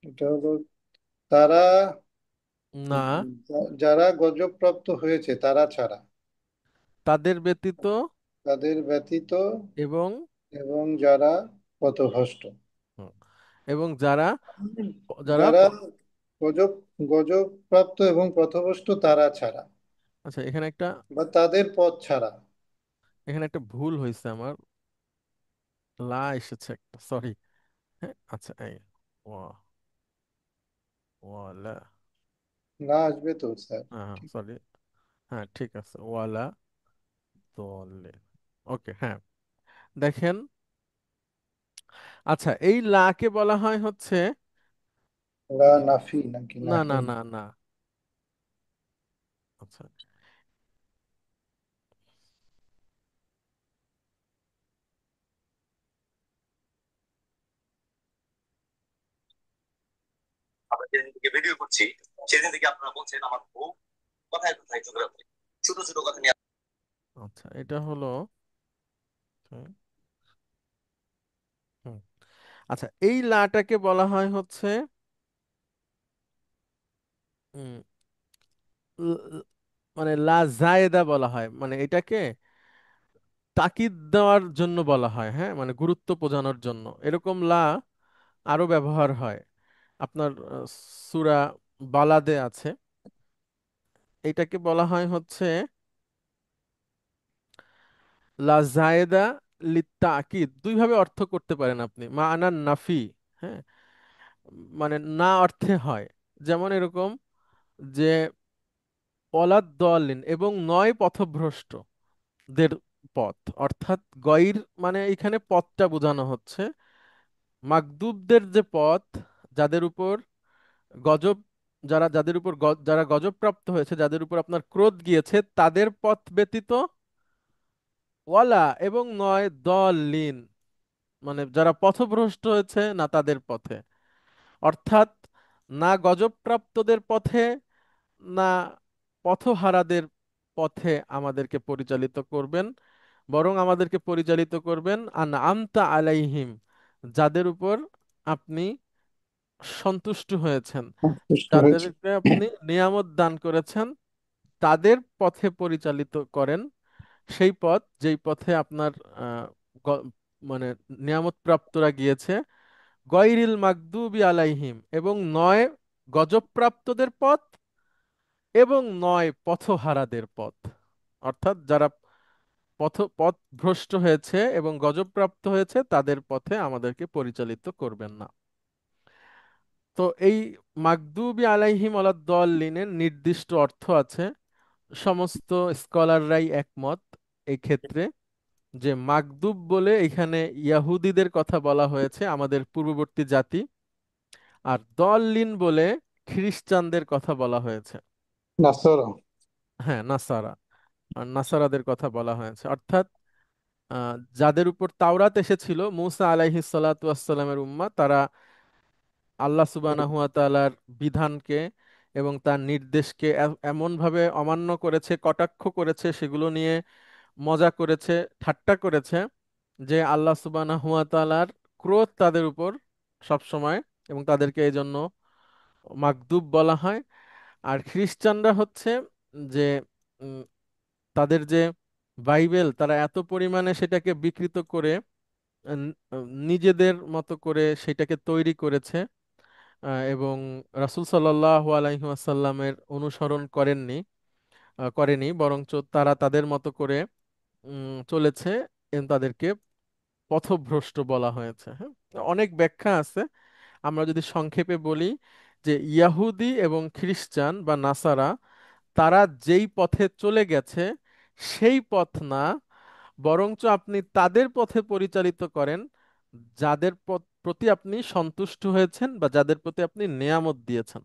এটা হলো তারা, না, যারা গজবপ্রাপ্ত হয়েছে তারা ছাড়া, তাদের ব্যতীত, তাদের ব্যতীত, এবং এবং যারা পথভ্রষ্ট। হুম, এবং যারা, যারা যারা গজব গজবপ্রাপ্ত এবং পথভ্রষ্ট তারা ছাড়া আচ্ছা, এখানে একটা, বা তাদের পথ ছাড়া। এখানে একটা ভুল হয়েছে আমার, লা এসেছে একটা, সরি। হ্যাঁ, আচ্ছা, এই ওয়া ওয়ালা। লা আসবে তো স্যার। হ্যাঁ, ঠিক। সরি। হ্যাঁ, ঠিক আছে, ওয়ালা দলে। ওকে, হ্যাঁ। দেখেন, আচ্ছা, এই লাকে বলা হয় হচ্ছে, লা নাফি নাকি না না নাহি? না না, আচ্ছা, আমরা যেদিন থেকে ভিডিও করছি সেদিন থেকে আপনারা বলছেন আমার বউ কথায় কথায় ঝগড়া করে, ছোট ছোট কথা নিয়ে। আচ্ছা, এটা হলো, হুম, হুম। আচ্ছা, এই লাটাকে বলা হয় হচ্ছে, উম, ল- ল- মানে লা জায়েদা বলা হয়, মানে এটাকে তাকিদ দেওয়ার জন্য বলা হয়, হ্যাঁ, মানে গুরুত্ব বোঝানোর জন্য এরকম লা আরো ব্যবহার হয়। আপনার সূরা বালাদে আছে, এটাকে বলা হয় হচ্ছে লা জায়েদা লিত্তাকিদ। দুইভাবে অর্থ করতে পারেন আপনি, মা আনান নাফি, হ্যাঁ, মানে না অর্থে হয়। যেমন এরকম যে পলাদ দলিন, এবং নয় পথভ্রষ্ট দের পথ, অর্থাৎ গয়র মানে এখানে পথটা বোঝানো হচ্ছে, মাগদুবদের যে পথ, যাদের উপর গজব, যাদের উপর যারা গজব প্রাপ্ত হয়েছে, যাদের উপর আপনার ক্রোধ গিয়েছে, তাদের পথ ব্যতীত, ওয়ালা এবং নয় দলিন, মানে যারা পথভ্রষ্ট হয়েছে না তাদের পথে, অর্থাৎ না গজবপ্রাপ্তদের পথে, না পথহারাদের পথে আমাদেরকে পরিচালিত করবেন, বরং আমাদেরকে পরিচালিত করবেন আন আমতা আলাইহিম, যাদের উপর আপনি সন্তুষ্ট হয়েছেন, সন্তুষ্ট হয়েছে। যাদেরকে আপনি নিয়ামত দান করেছেন, তাদের পথে পরিচালিত করেন। সেই পথ যেই পথে আপনার আহ, গ- মানে নিয়ামত প্রাপ্তরা গিয়েছে, গয়রিল মাগদুবি আলাইহিম, এবং নয় গজবপ্রাপ্তদের পথ, এবং নয় পথহারাদের পথ, অর্থাৎ যারা পথভ্রষ্ট হয়েছে এবং গজবপ্রাপ্ত হয়েছে তাদের পথে আমাদেরকে পরিচালিত করবেন না। তো এই মাগদুবি আলাইহিম ওয়ালাদ-দল্লিনের নির্দিষ্ট অর্থ আছে। সমস্ত স্কলাররাই একমত এই ক্ষেত্রে, যে মাগদুব বলে এখানে ইয়াহুদিদের কথা বলা হয়েছে, আমাদের পূর্ববর্তী জাতি, আর দল্লিন বলে খ্রিস্টানদের কথা বলা হয়েছে। নাসরা। হ্যাঁ, নাসারা, আর নাসারাদের কথা বলা হয়েছে, অর্থাৎ যাদের উপর তাওরাত এসেছিল, মুসা আলাইহিস সালাতু ওয়াসসালামের উম্মাহ, তারা আল্লাহ সুবহানাহু ওয়া তাআলার বিধানকে এবং তার নির্দেশকে এমনভাবে অমান্য করেছে, কটাক্ষ করেছে, সেগুলো নিয়ে মজা করেছে, ঠাট্টা করেছে, যে আল্লাহ সুবহানাহু ওয়া তাআলার ক্রোধ তাদের উপর সব সময়, এবং তাদেরকে এই জন্য মাগদুব বলা হয়। আর খ্রিস্টানরা হচ্ছে যে উম, তাদের যে বাইবেল, তারা এত পরিমাণে সেটাকে বিকৃত করে নিজেদের মতো করে সেটাকে তৈরি করেছে, এবং রাসূল সাল্লাল্লাহু আলাইহি ওয়াসাল্লামের অনুসরণ করেনি, বরঞ্চ তারা তাদের মতো করে চলেছে, এবং তাদেরকে পথভ্রষ্ট বলা হয়েছে। হ্যাঁ, অনেক ব্যাখ্যা আছে। আমরা যদি সংক্ষেপে বলি, যে ইয়াহুদি এবং খ্রিস্টান বা নাসারা, তারা যেই পথে চলে গেছে সেই পথ না, বরঞ্চ আপনি তাদের পথে পরিচালিত করেন যাদের প্রতি আপনি সন্তুষ্ট হয়েছেন বা যাদের প্রতি আপনি নেয়ামত দিয়েছেন।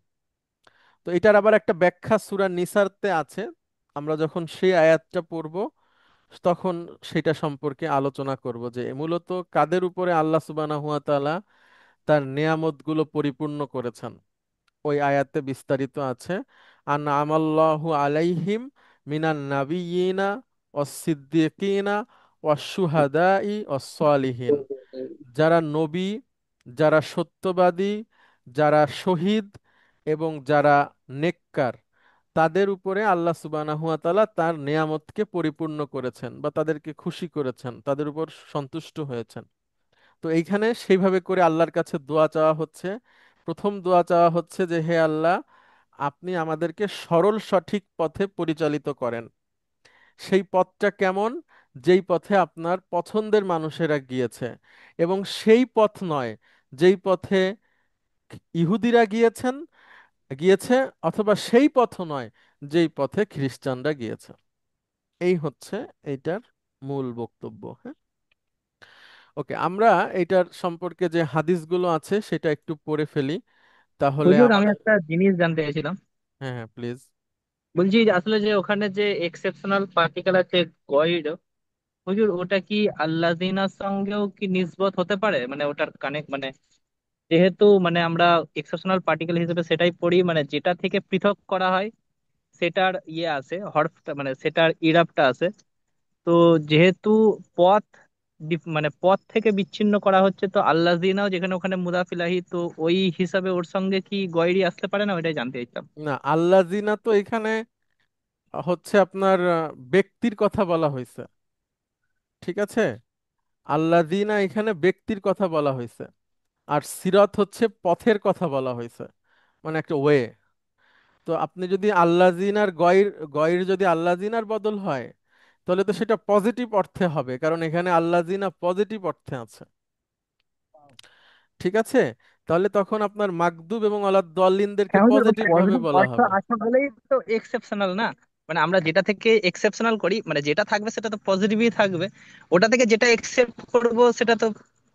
তো এটার আবার একটা ব্যাখ্যা সূরা নিসারতে আছে, আমরা যখন সেই আয়াতটা পড়ব তখন সেটা সম্পর্কে আলোচনা করব, যে মূলত কাদের উপরে আল্লাহ সুবহানাহু ওয়া তাআলা তার নেয়ামতগুলো পরিপূর্ণ করেছেন। ওই আয়াতে বিস্তারিত আছে, আন আমাল্লাহু আলাইহিম মিনান নাবিয়িনা ওয়াস সিদ্দিকিনা ওয়াস শুহাদাই ওয়াস সালিহিন, যারা নবী, যারা সত্যবাদী, যারা শহীদ, এবং যারা নেককার, তাদের উপরে আল্লাহ সুবহানাহু ওয়া তাআলা তার নেয়ামতকে পরিপূর্ণ করেছেন বা তাদেরকে খুশি করেছেন, তাদের উপর সন্তুষ্ট হয়েছেন। তো এইখানে সেইভাবে করে আল্লাহর কাছে দোয়া চাওয়া হচ্ছে। প্রথম দোয়া চাওয়া হচ্ছে যে, হে আল্লাহ, আপনি আমাদেরকে সরল সঠিক পথে পরিচালিত করেন। সেই পথটা কেমন? যেই পথে আপনার পছন্দের মানুষেরা গিয়েছে, এবং সেই পথ নয় যেই পথে ইহুদিরা গিয়েছে, অথবা সেই পথ নয় যেই পথে খ্রিস্টানরা গিয়েছে। এই হচ্ছে এইটার মূল বক্তব্য। হ্যাঁ, ওকে, আমরা এইটার সম্পর্কে যে হাদিসগুলো আছে সেটা একটু পড়ে ফেলি তাহলে হুজুর, আমি আমাদের। একটা জিনিস জানতে চাইছিলাম। হ্যাঁ হ্যাঁ, প্লিজ। বলছি যে আসলে যে ওখানে যে এক্সেপশনাল পার্টিকেল আছে গয়েড, হুজুর ওটা কি আল্লাযিনার সঙ্গেও কি নিসবত হতে পারে? মানে ওটার কানেক্ট মানে, যেহেতু মানে আমরা এক্সেপশনাল পার্টিকেল হিসেবে সেটাই পড়ি, মানে যেটা থেকে পৃথক করা হয় সেটার ইয়ে আছে, হরফটা মানে সেটার ইরাবটা আছে। তো যেহেতু পথ মানে পথ থেকে বিচ্ছিন্ন করা হচ্ছে, তো আল্লাযিনাও যেখানে ওখানে মুদাফিলাহি, তো ওই হিসাবে ওর সঙ্গে কি গয়রি আসতে পারে না, ওইটাই জানতে চাইতাম। না, আল্লাজিনা তো এখানে হচ্ছে আপনার ব্যক্তির কথা বলা হয়েছে। ঠিক আছে, আল্লাজিনা এখানে ব্যক্তির কথা বলা হয়েছে, আর সিরাত হচ্ছে পথের কথা বলা হয়েছে, মানে একটা ওয়ে। তো আপনি যদি আল্লাজিনার গয়ের যদি আল্লাজিনার বদল হয়, তাহলে তো সেটা পজিটিভ অর্থে হবে, কারণ এখানে আল্লাজিনা পজিটিভ অর্থে আছে। ঠিক আছে, তাহলে তখন আপনার মাগদুব এবং আলাদ-দাল্লিনদেরকে হ্যাঁ হুজুর, পজিটিভ ভাবে পজিটিভ বলা অর্থ হবে। আসে বলেই তো এক্সেপশনাল না? মানে আমরা যেটা থেকে এক্সেপশনাল করি, মানে যেটা থাকবে সেটা তো পজিটিভই থাকবে, ওটা থেকে যেটা এক্সেপ্ট করব সেটা তো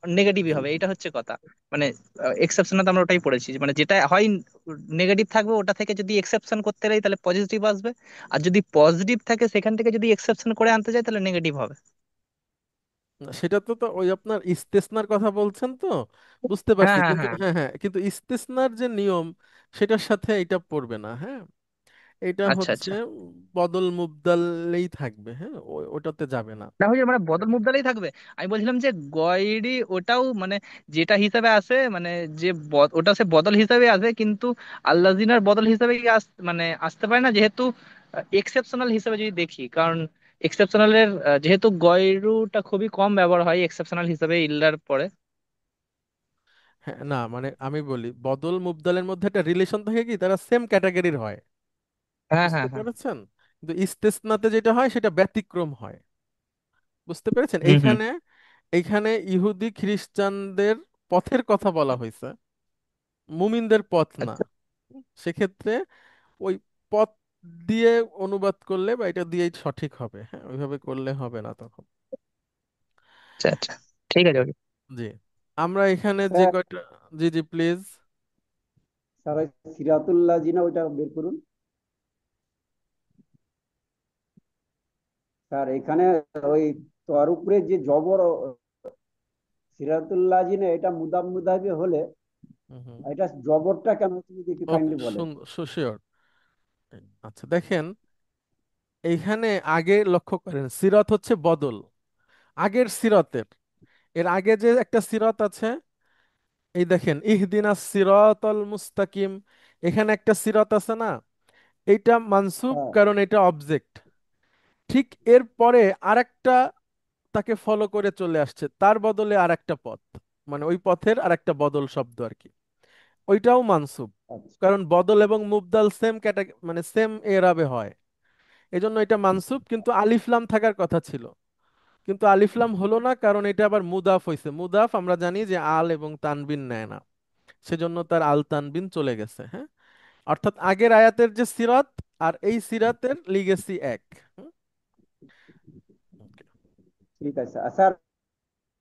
নেগেটিভই হবে, এটা হচ্ছে কথা। মানে এক্সেপশনাল আমরা ওটাই পড়েছি, মানে যেটা হয় নেগেটিভ থাকবে, ওটা থেকে যদি এক্সেপশন করতে যাই তাহলে পজিটিভ আসবে, আর যদি পজিটিভ থাকে সেখান থেকে যদি এক্সেপশন করে আনতে যাই তাহলে নেগেটিভ হবে। না, সেটা তো ওই আপনার ইস্তেসনার কথা বলছেন তো, বুঝতে হ্যাঁ পারছি, হ্যাঁ কিন্তু হ্যাঁ। হ্যাঁ হ্যাঁ, কিন্তু ইস্তেসনার যে নিয়ম সেটার সাথে এটা পড়বে না। হ্যাঁ, এটা আচ্ছা হচ্ছে আচ্ছা। বদল মুবদালেই থাকবে। হ্যাঁ, ওটাতে যাবে না। না হুজুর, মানে বদল মুদ্রাই থাকবে। আমি বলছিলাম যে গয়রি ওটাও মানে যেটা হিসাবে আসে, মানে যে ওটা সে বদল হিসাবে আসে, কিন্তু আল্লাজিনার বদল হিসাবে কি মানে আসতে পারে না, যেহেতু এক্সেপশনাল হিসেবে যদি দেখি, কারণ এক্সেপশনালের যেহেতু গয়রুটা খুবই কম ব্যবহার হয় এক্সেপশনাল হিসাবে ইল্লার পরে। হ্যাঁ, না মানে আমি বলি বদল মুবদালের মধ্যে একটা রিলেশন থাকে, কি তারা সেম ক্যাটাগরির হয়। হ্যাঁ বুঝতে হ্যাঁ হ্যাঁ। পেরেছেন? কিন্তু ইস্তেসনাতে যেটা হয় সেটা ব্যতিক্রম হয়। বুঝতে পেরেছেন? হুম হুম। এইখানে এইখানে ইহুদি খ্রিস্টানদের পথের কথা বলা হয়েছে, মুমিনদের পথ না। আচ্ছা সেক্ষেত্রে ওই পথ দিয়ে অনুবাদ করলে বা এটা দিয়েই সঠিক হবে। হ্যাঁ, ওইভাবে করলে হবে না তখন। আচ্ছা আচ্ছা। ঠিক আছে হুজুর। জি, আমরা এখানে যে স্যার, কয়টা। জি জি, প্লিজ। স্যার ওই সিরাতুল্লাহ জিনা ওইটা বের করুন। স্যার এখানে ওই তোর উপরে যে জবর সিরাতুল্লাহ জিনা এটা মুদাব মুদাবি হলে হুম হুম। এটা জবরটা কেন হচ্ছে যদি একটু ওকে, কাইন্ডলি বলেন। শিওর। আচ্ছা, দেখেন এইখানে আগে লক্ষ্য করেন, সিরাত হচ্ছে বদল, আগের সিরাতের। এর আগে যে একটা সিরাত আছে, এই দেখেন ইহদিনাস সিরাতাল মুস্তাকিম, এখানে একটা সিরাত আছে না, এইটা মানসুব হ্যাঁ, কারণ এটা অবজেক্ট। ঠিক এর পরে আরেকটা তাকে ফলো করে চলে আসছে, তার বদলে আরেকটা পথ, মানে ওই পথের আরেকটা বদল শব্দ আর কি, ওইটাও মানসুব। আচ্ছা কারণ বদল এবং মুবদাল সেম ক্যাটাগরি, মানে সেম এরাবে হয়, এজন্য এটা মানসুব। কিন্তু আলিফলাম থাকার কথা ছিল, কিন্তু আলিফলাম হলো না, কারণ এটা আবার মুদাফ হয়েছে। মুদাফ আমরা জানি যে আল এবং তানবিন নেয় না, সেজন্য তার আল তানবিন চলে গেছে। হ্যাঁ, অর্থাৎ আগের আয়াতের যে সিরাত আর এই সিরাতের লিগেসি এক। হুম, okay। ঠিক আছে। আর স্যার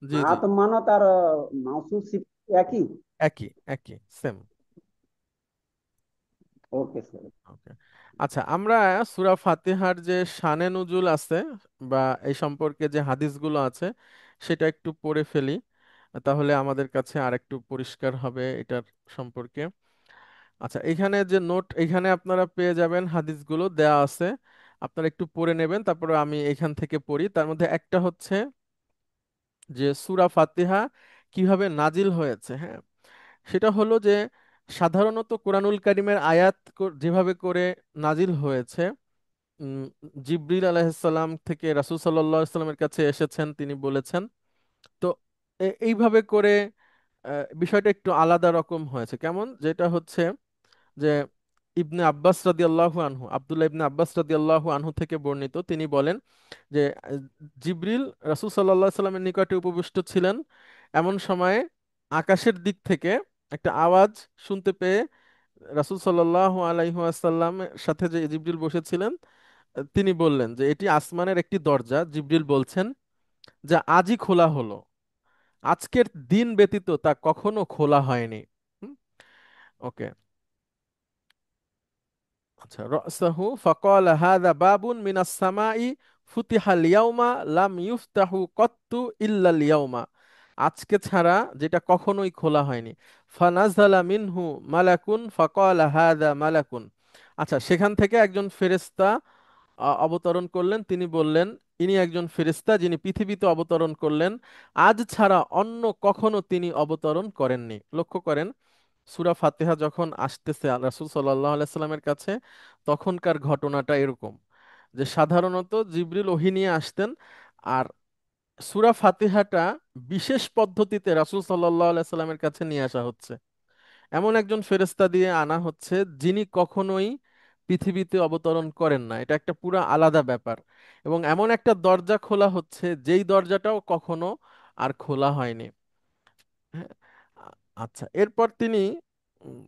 জি জি, আতমানত আর মাউসুফ সিফাত একই? একই একই, সেম। Okay sir. ওকে, আচ্ছা, আমরা সূরা ফাতিহার যে শানে নুজুল আছে বা এই সম্পর্কে যে হাদিসগুলো আছে সেটা একটু পড়ে ফেলি, তাহলে আমাদের কাছে আরেকটু পরিষ্কার হবে এটার সম্পর্কে। আচ্ছা, এখানে যে নোট এখানে আপনারা পেয়ে যাবেন, হাদিসগুলো দেয়া আছে, আপনারা একটু পড়ে নেবেন, তারপরে আমি এখান থেকে পড়ি। তার মধ্যে একটা হচ্ছে যে সূরা ফাতিহা কিভাবে নাজিল হয়েছে। হ্যাঁ, সেটা হলো যে সাধারণত কোরআনুল কারিমের আয়াত যেভাবে করে নাজিল হয়েছে, উম, জিবরিল আলাইহিসসালাম থেকে রাসূল সাল্লাল্লাহু আলাইহি সাল্লামের কাছে এসেছেন, তিনি বলেছেন। তো এইভাবে করে বিষয়টা একটু আলাদা রকম হয়েছে। কেমন? যেটা হচ্ছে যে ইবনে আব্বাস রাদিয়াল্লাহু আনহু, আব্দুল্লাহ ইবনে আব্বাস রাদিয়াল্লাহু আনহু থেকে বর্ণিত, তিনি বলেন যে জিবরিল রাসূল সাল্লাল্লাহু আলাইহি সাল্লামের নিকটে উপবিষ্ট ছিলেন, এমন সময়ে আকাশের দিক থেকে একটা আওয়াজ শুনতে পেয়ে রাসূল সাল্লাল্লাহু আলাইহি ওয়াসাল্লামের সাথে যে জিবরিল বসেছিলেন, তিনি বললেন যে এটি আসমানের একটি দরজা। জিবরিল বলছেন, যা আজই খোলা হলো, আজকের দিন ব্যতীত তা কখনো খোলা হয়নি। ওকে। আচ্ছা, রাসাহু ফাকালা হাযা বাবুন মিনাস সামাই ফুতিহাল ইয়াউমা লাম ইফতাহু কত্তু ইল্লাল ইয়াউমা। আজকে ছাড়া যেটা কখনোই খোলা হয়নি। ফানাজালা মিনহু মালাকুন ফাকালা হাযা মালাকুন। আচ্ছা, সেখান থেকে একজন ফেরেশতা অবতরণ করলেন। তিনি বললেন, ইনি একজন ফেরেশতা যিনি পৃথিবীতে অবতরণ করলেন, আজ ছাড়া অন্য কখনো তিনি অবতরণ করেননি। লক্ষ্য করেন, সূরা ফাতিহা যখন আসতেছে রাসূল সাল্লাল্লাহু আলাইহি সাল্লামের কাছে, তখনকার ঘটনাটা এরকম যে সাধারণত জিবরিল ওহী নিয়ে আসতেন, আর সূরা ফাতিহাটা বিশেষ পদ্ধতিতে রাসূল সাল্লাল্লাহু আলাইহি সাল্লামের কাছে নিয়ে আসা হচ্ছে। এমন একজন ফেরেশতা দিয়ে আনা হচ্ছে যিনি কখনোই পৃথিবীতে অবতরণ করেন না। এটা একটা পুরা আলাদা ব্যাপার। এবং এমন একটা দরজা খোলা হচ্ছে যেই দরজাটাও কখনো আর খোলা হয়নি। হ্যাঁ। আচ্ছা, এরপর তিনি উম,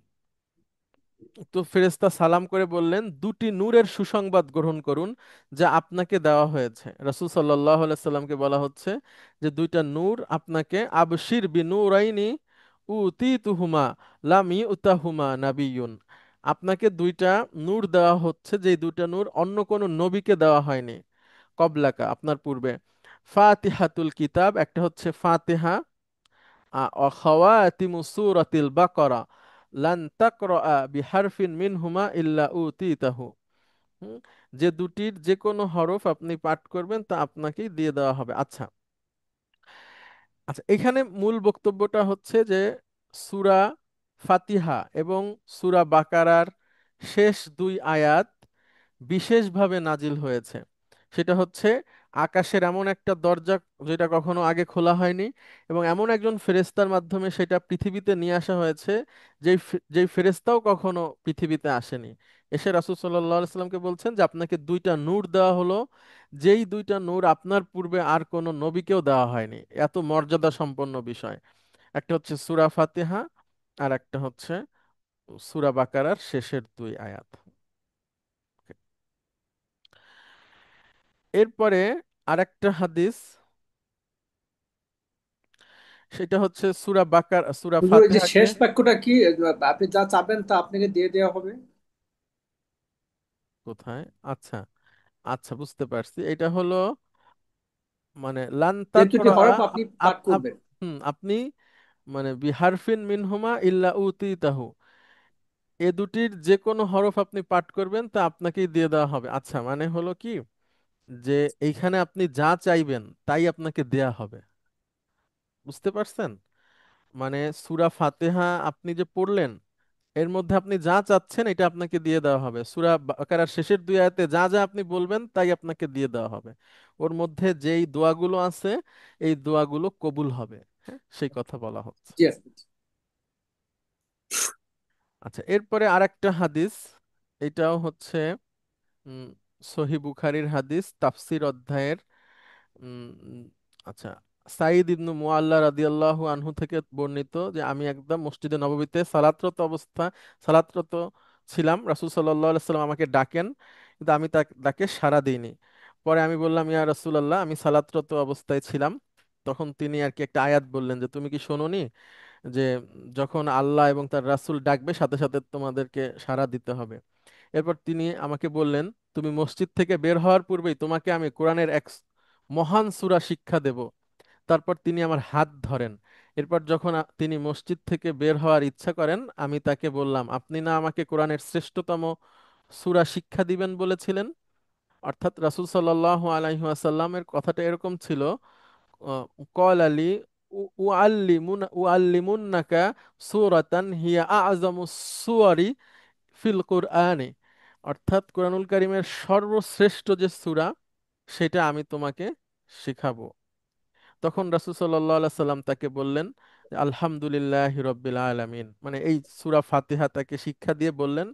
তো ফেরেশতা সালাম করে বললেন, দুটি নূরের সুসংবাদ গ্রহণ করুন যা আপনাকে দেওয়া হয়েছে। রাসূল সাল্লাল্লাহু আলাইহি সাল্লামকে বলা হচ্ছে যে দুইটা নূর আপনাকে, আবশির বিনূরাইনি উতিতুহুমা লাম ইউতাহুমা নাবিয়্যুন। আপনাকে দুইটা নূর দেওয়া হচ্ছে, যে দুইটা নূর অন্য কোনো নবীকে দেওয়া হয়নি কবলাকা, আপনার পূর্বে। ফাতিহাতুল কিতাব, একটা হচ্ছে ফাতিহা, খাওয়াতিমু সূরাতিল বাকারা, লান তাকরা বিহারফিন মিনহুমা ইল্লা উতিতাহু। হুম, যে দুটির যে কোনো হরফ আপনি পাঠ করবেন তা আপনাকেই দিয়ে দেওয়া হবে। আচ্ছা। আচ্ছা, এখানে মূল বক্তব্যটা হচ্ছে যে সূরা ফাতিহা এবং সূরা বাকারার শেষ দুই আয়াত বিশেষভাবে নাজিল হয়েছে। সেটা হচ্ছে আকাশের এমন একটা দরজা যেটা কখনো আগে খোলা হয়নি, এবং এমন একজন ফেরেশতার মাধ্যমে সেটা পৃথিবীতে নিয়ে আসা হয়েছে যেই ফেরেশতাও কখনো পৃথিবীতে আসেনি। এসে রাসূল সাল্লাল্লাহু আলাইহি সাল্লামকে বলছেন যে আপনাকে দুইটা নূর দেওয়া হলো, যেই দুইটা নূর আপনার পূর্বে আর কোনো নবীকেও দেওয়া হয়নি। এত মর্যাদা সম্পন্ন বিষয়। একটা হচ্ছে সূরা ফাতিহা, আর একটা হচ্ছে সূরা বাকারার শেষের দুই আয়াত। এরপরে আরেকটা হাদিস, সেটা হচ্ছে সূরা হুজুর এই যে ফাতিহাকে। শেষ বাক্যটা কি? আপনি যা চাবেন তা আপনাকে দিয়ে দেওয়া হবে। কোথায়? আচ্ছা, আচ্ছা, বুঝতে পারছি। এটা হলো মানে লান যে দুটি তাকরা, হরফ আপনি আপ আপ পাঠ আপ করবেন। আপনি মানে বিহারফিন মিনহুমা ইল্লা উতিতাহু, এ দুটির যে কোনো হরফ আপনি পাঠ করবেন তা আপনাকেই দিয়ে দেওয়া হবে। আচ্ছা, মানে হলো কি যে এইখানে আপনি যা চাইবেন তাই আপনাকে দেয়া হবে। বুঝতে পারছেন? মানে সূরা ফাতিহা আপনি যে পড়লেন, এর মধ্যে আপনি যা চাচ্ছেন এটা আপনাকে দিয়ে দেওয়া হবে। সূরা বাকারার শেষের দুই আয়াতে যা যা আপনি বলবেন তাই আপনাকে দিয়ে দেওয়া হবে। ওর মধ্যে যেই দোয়াগুলো আছে এই দোয়াগুলো কবুল হবে। হ্যাঁ, সেই কথা বলা হচ্ছে। জি। আচ্ছা, এরপরে আরেকটা হাদিস, এটাও হচ্ছে উম, সহিহ বুখারীর হাদিস, তাফসির অধ্যায়ের। উম, উম, আচ্ছা, সাঈদ ইবনু মুআল্লা রাদিয়াল্লাহু আনহু থেকে বর্ণিত যে আমি একদম মসজিদে নববীতে সালাতরত ছিলাম। রাসূল সাল্লাল্লাহু আলাইহি সাল্লাম আমাকে ডাকেন, কিন্তু আমি তাকে সাড়া দিইনি। পরে আমি বললাম, ইয়া রাসূলুল্লাহ, আমি সালাতরত অবস্থায় ছিলাম। তখন তিনি আর কি একটা আয়াত বললেন যে তুমি কি শোনোনি যে যখন আল্লাহ এবং তার রাসূল ডাকবে সাথে সাথে তোমাদেরকে সাড়া দিতে হবে। এরপর তিনি আমাকে বললেন, তুমি মসজিদ থেকে বের হওয়ার পূর্বেই তোমাকে আমি কোরআনের এক মহান সূরা শিক্ষা দেব। তারপর তিনি আমার হাত ধরেন। এরপর যখন তিনি মসজিদ থেকে বের হওয়ার ইচ্ছা করেন, আমি তাকে বললাম, আপনি না আমাকে কোরআনের শ্রেষ্ঠতম সূরা শিক্ষা দিবেন বলেছিলেন? অর্থাৎ রাসূল সাল্লাল্লাহু আলাইহি ওয়াসাল্লামের কথাটা এরকম ছিল, কল আলী উআল্লিমুন্নাকা সূরাতান হিয়া আ'যামু সুওয়ারি ফিল কুরআনে। অর্থাৎ কোরআনুল কারীমের সর্বশ্রেষ্ঠ যে সূরা সেটা আমি তোমাকে শিখাবো। তখন রাসূল সাল্লাল্লাহু আলাইহি সাল্লাম তাকে বললেন যে, আলহামদুলিল্লাহি রাব্বিল আলামিন, মানে এই সূরা ফাতিহা তাকে শিক্ষা দিয়ে বললেন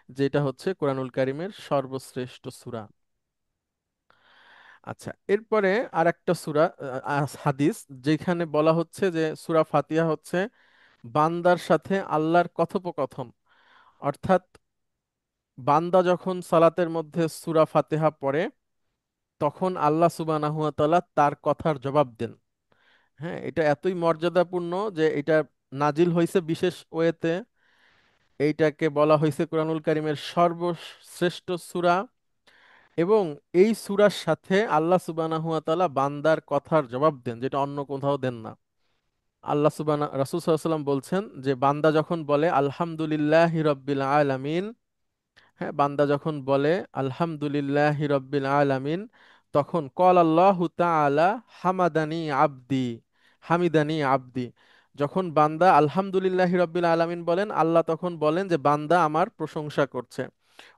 যে এটা হচ্ছে কোরআনুল কারীমের সর্বশ্রেষ্ঠ সূরা। আচ্ছা, এরপরে আর একটা সূরা, হাদিস, যেখানে বলা হচ্ছে যে সূরা ফাতিহা হচ্ছে বান্দার সাথে আল্লাহর কথোপকথন। অর্থাৎ বান্দা যখন সালাতের মধ্যে সূরা ফাতিহা পড়ে তখন আল্লাহ সুবহানাহু ওয়া তাআলা তার কথার জবাব দেন। হ্যাঁ, এটা এতই মর্যাদাপূর্ণ যে এটা নাজিল হয়েছে বিশেষ ওয়েতে। এইটাকে বলা হয়েছে কোরআনুল কারীমের সর্বশ্রেষ্ঠ সূরা, এবং এই সূরার সাথে আল্লাহ সুবহানাহু ওয়া তাআলা বান্দার কথার জবাব দেন, যেটা অন্য কোথাও দেন না। আল্লাহ রাসূল সাল্লাল্লাহু আলাইহি ওয়াসাল্লাম বলছেন যে বান্দা যখন বলে আলহামদুলিল্লাহি রাব্বিল আলামিন, হ্যাঁ, বান্দা যখন বলে আলহামদুলিল্লাহি রাব্বিল আলামিন, তখন কল আল্লাহু তাআলা হামাদানি আবদি, হামিদানি আবদি। যখন বান্দা আলহামদুলিল্লাহি রাব্বিল আলামিন বলেন, আল্লাহ তখন বলেন যে বান্দা আমার প্রশংসা করছে।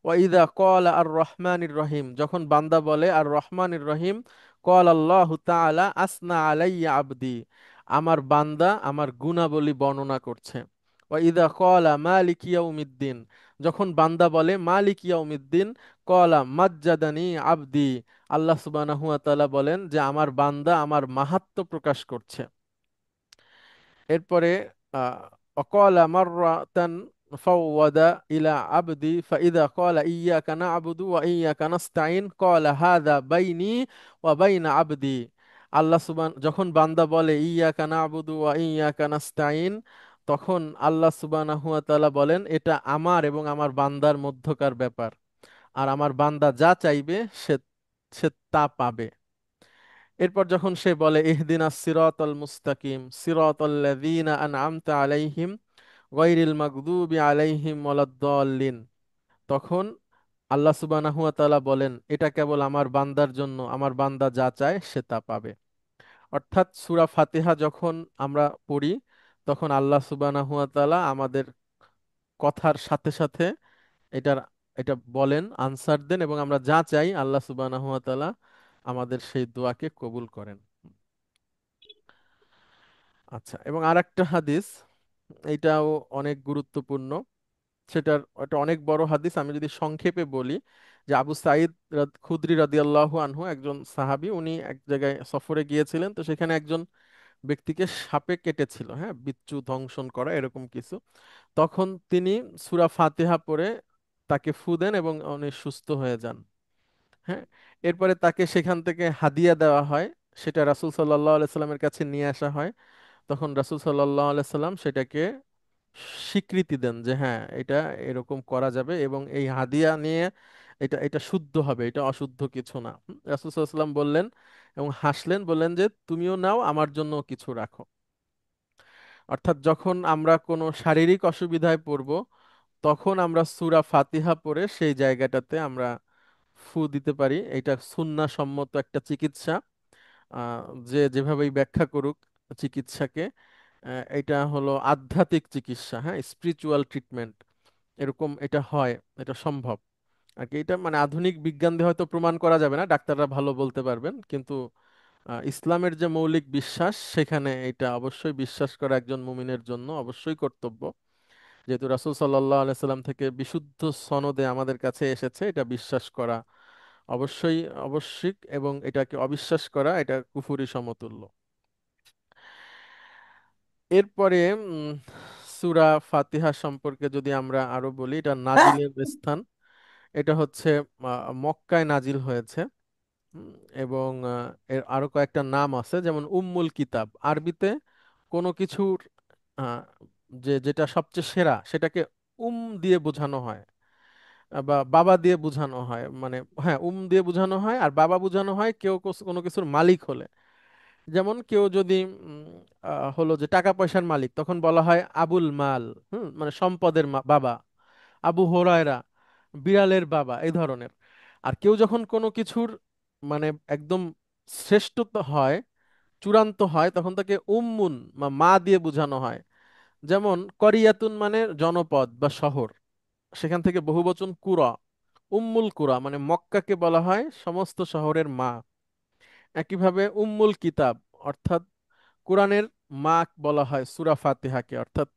ওয়াইদা কল আর রহমানির রহিম, যখন বান্দা বলে আর রহমানির রহিম, কল আল্লাহু তাআলা আসনা আলাইয়া আবদি, আমার বান্দা আমার গুণাবলী বর্ণনা করছে। ওয়াইদা কলা মালিক ইয়াউমিদ্দিন, যখন বান্দা বলে মালিক ইয়াউমিদ্দিন, কলা মাজ্জাদানি আবদি, আল্লাহ সুবহানাহু ওয়া তাআলা বলেন যে আমার বান্দা আমার মাহাত্ম্য প্রকাশ করছে। এরপরে অকলা মাররাতান ফাওয়াদা ইলা আবদি ফাইদা ক্বালা ইয়াকা না'বুদু ওয়া ইয়াকা নাস্তাইন ক্বালা হাযা বাইনি ওয়া বাইনা আবদি। যখন বান্দা বলে ইয়াকা না'বুদু ওয়া ইয়াকা নাস্তাইন, তখন আল্লাহ সুবহানাহু ওয়া তাআলা বলেন এটা আমার এবং আমার বান্দার মধ্যকার ব্যাপার, আর আমার বান্দা যা চাইবে সে সে তা পাবে। এরপর যখন সে বলে ইহদিনাস সিরাতাল মুস্তাকিম সিরাতাল্লাযীনা আন'আমতা আলাইহিম গায়রিল মাগদুবি আলাইহিম ওয়ালাদ-দাল্লিন, তখন আল্লাহ সুবহানাহু ওয়া তাআলা বলেন এটা কেবল আমার বান্দার জন্য, আমার বান্দা যা চায় সে তা পাবে। অর্থাৎ সূরা ফাতিহা যখন আমরা পড়ি তখন আল্লাহ সুবহানাহু ওয়া তাআলা আমাদের কথার সাথে সাথে এটার এটা বলেন, আনসার দেন, এবং আমরা যা চাই আল্লাহ সুবহানাহু ওয়া তাআলা আমাদের সেই দোয়াকে কবুল করেন। আচ্ছা, এবং আরেকটা হাদিস, এইটাও অনেক গুরুত্বপূর্ণ। এটা অনেক বড় হাদিস, আমি যদি সংক্ষেপে বলি যে আবু সাঈদ খুদরি রাদিয়াল্লাহু আনহু একজন সাহাবী, উনি এক জায়গায় সফরে গিয়েছিলেন, তো সেখানে একজন ব্যক্তিকে সাপে কেটেছিল, হ্যাঁ, বিচ্ছু দংশন করা এরকম কিছু। তখন তিনি সূরা ফাতিহা পড়ে তাকে ফু দেন এবং উনি সুস্থ হয়ে যান। হ্যাঁ, এরপরে তাকে সেখান থেকে হাদিয়া দেওয়া হয়, সেটা রাসূল সাল্লাল্লাহু আলাইহি সাল্লামের কাছে নিয়ে আসা হয়। তখন রাসূল সাল্লাল্লাহু আলাইহি সাল্লাম সেটাকে স্বীকৃতি দেন যে হ্যাঁ এটা এরকম করা যাবে, এবং এই হাদিয়া নিয়ে এটা এটা শুদ্ধ হবে, এটা অশুদ্ধ কিছু না। রাসূল সাল্লাল্লাহু আলাইহি সাল্লাম বললেন এবং হাসলেন, বললেন যে তুমিও নাও, আমার জন্য কিছু রাখো। অর্থাৎ যখন আমরা কোনো শারীরিক অসুবিধায় পড়ব তখন আমরা সূরা ফাতিহা পড়ে সেই জায়গাটাতে আমরা ফু দিতে পারি। এটা সুন্নাহ সম্মত একটা চিকিৎসা। আহ, যে যেভাবেই ব্যাখ্যা করুক চিকিৎসাকে, এটা হলো আধ্যাত্মিক চিকিৎসা, হ্যাঁ, স্পিরিচুয়াল ট্রিটমেন্ট, এরকম এটা হয়, এটা সম্ভব আর কি। এটা মানে আধুনিক বিজ্ঞান দিয়ে হয়তো প্রমাণ করা যাবে না, ডাক্তাররা ভালো বলতে পারবেন, কিন্তু ইসলামের যে মৌলিক বিশ্বাস সেখানে এটা অবশ্যই বিশ্বাস করা একজন মুমিনের জন্য অবশ্যই কর্তব্য। যেহেতু রাসূল সাল্লাল্লাহু আলাইহি সাল্লাম থেকে বিশুদ্ধ সনদে আমাদের কাছে এসেছে, এটা বিশ্বাস করা অবশ্যই আবশ্যিক, এবং এটাকে অবিশ্বাস করা এটা কুফুরি সমতুল্য। এরপরে সূরা ফাতিহা সম্পর্কে যদি আমরা আরো বলি, এটা নাজিলের স্থান, এটা হচ্ছে মক্কায় নাজিল হয়েছে। উম, এবং এর আরো কয়েকটা নাম আছে, যেমন উম্মুল কিতাব, আরবিতে কোনো কিছুর আহ, যেটা সবচেয়ে সেরা সেটাকে দিয়ে বোঝানো হয়, বা বাবা দিয়ে বোঝানো হয়, মানে হ্যাঁ দিয়ে বোঝানো হয়, আর বাবা বোঝানো হয় কেউ কোনো কিছুর মালিক হলে। যেমন কেউ যদি হলো যে টাকা পয়সার মালিক, তখন বলা হয় আবুল মাল, মানে সম্পদের বাবা। আবু হোরায়রা বিড়ালের বাবা, এই ধরনের। আর কেউ যখন কোনো কিছুর মানে একদম শ্রেষ্ঠত্ব হয়, চূড়ান্ত হয়, তখন তাকে উম্মুন বা মা দিয়ে বোঝানো হয়। যেমন করিয়াতুন মানে জনপদ বা শহর, সেখান থেকে বহুবচন কুরা, উম্মুল কুরা মানে মক্কাকে বলা হয় সমস্ত শহরের মা। একইভাবে উম্মুল কিতাব অর্থাৎ কোরআনের মা বলা হয় সূরা ফাতিহাকে, অর্থাৎ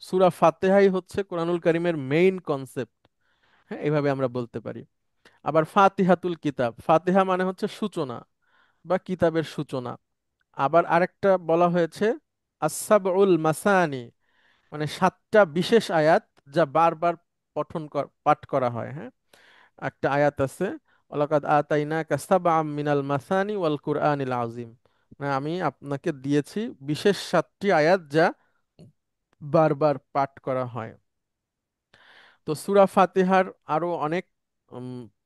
সূরা ফাতিহাই হচ্ছে কোরআনুল কারীমের মেইন কনসেপ্ট। হ্যাঁ, এভাবে আমরা বলতে পারি। আবার ফাতিহাতুল কিতাব, ফাতিহা মানে হচ্ছে সূচনা বা কিতাবের সূচনা। আবার আরেকটা বলা হয়েছে আস-সাবউল মাসানি, মানে 7টা বিশেষ আয়াত যা বারবার পাঠ করা হয়। হ্যাঁ, একটা আয়াত আছে, ওয়ালাকাদ আতাইনাকা সাবআম মিনাল মাসানি ওয়াল কুরআনিল আযীম, মানে আমি আপনাকে দিয়েছি বিশেষ 7টি আয়াত যা বারবার পাঠ করা হয়। তো সূরা ফাতিহার আরো অনেক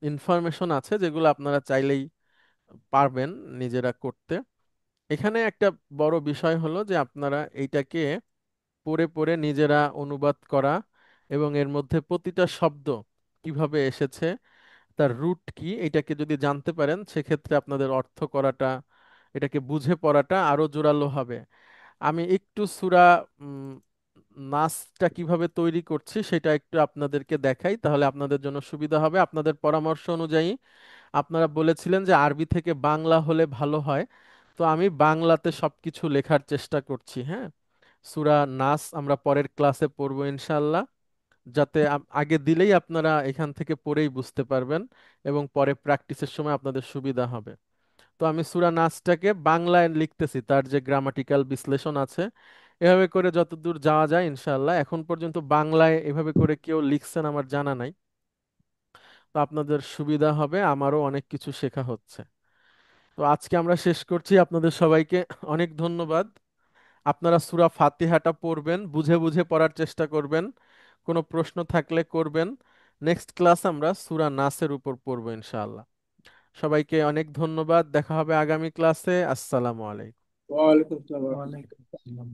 ইনফরমেশন আছে যেগুলো আপনারা চাইলেই পারবেন নিজেরা করতে। এখানে একটা বড় বিষয় হলো যে আপনারা এইটাকে পড়ে পড়ে নিজেরা অনুবাদ করা এবং এর মধ্যে প্রতিটা শব্দ কিভাবে এসেছে, তার রুট কি, এটাকে যদি জানতে পারেন সেক্ষেত্রে আপনাদের অর্থ করাটা, এটাকে বুঝে পড়াটা আরো জোরালো হবে। আমি একটু সূরা উম, নাসটা কিভাবে তৈরি করছি সেটা একটু আপনাদেরকে দেখাই, তাহলে আপনাদের জন্য সুবিধা হবে। আপনাদের পরামর্শ অনুযায়ী আপনারা বলেছিলেন যে আরবি থেকে বাংলা হলে ভালো হয়, তো আমি বাংলাতে সবকিছু লেখার চেষ্টা করছি। হ্যাঁ, সূরা নাস আমরা পরের ক্লাসে পড়বো ইনশাআল্লাহ, যাতে আগে দিলেই আপনারা এখান থেকে পড়েই বুঝতে পারবেন এবং পরে প্র্যাকটিসের সময় আপনাদের সুবিধা হবে। তো আমি সূরা নাসটাকে বাংলায় লিখতেছি, তার যে গ্রামাটিক্যাল বিশ্লেষণ আছে, এভাবে করে যতদূর যাওয়া যায় ইনশাআল্লাহ। এখন পর্যন্ত বাংলায় এভাবে করে কেউ লিখছেন আমার জানা নাই, তো আপনাদের সুবিধা হবে, আমারও অনেক কিছু শেখা হচ্ছে। তো আজকে আমরা শেষ করছি, আপনাদের সবাইকে অনেক ধন্যবাদ। আপনারা সূরা ফাতিহাটা পড়বেন, বুঝে বুঝে পড়ার চেষ্টা করবেন, কোনো প্রশ্ন থাকলে করবেন। নেক্সট ক্লাস আমরা সূরা নাসের উপর পড়বো ইনশাআল্লাহ। সবাইকে অনেক ধন্যবাদ, দেখা হবে আগামী ক্লাসে। আসসালামু আলাইকুম। ওয়ালাইকুম আসসালাম। ওয়ালাইকুম আসসালাম।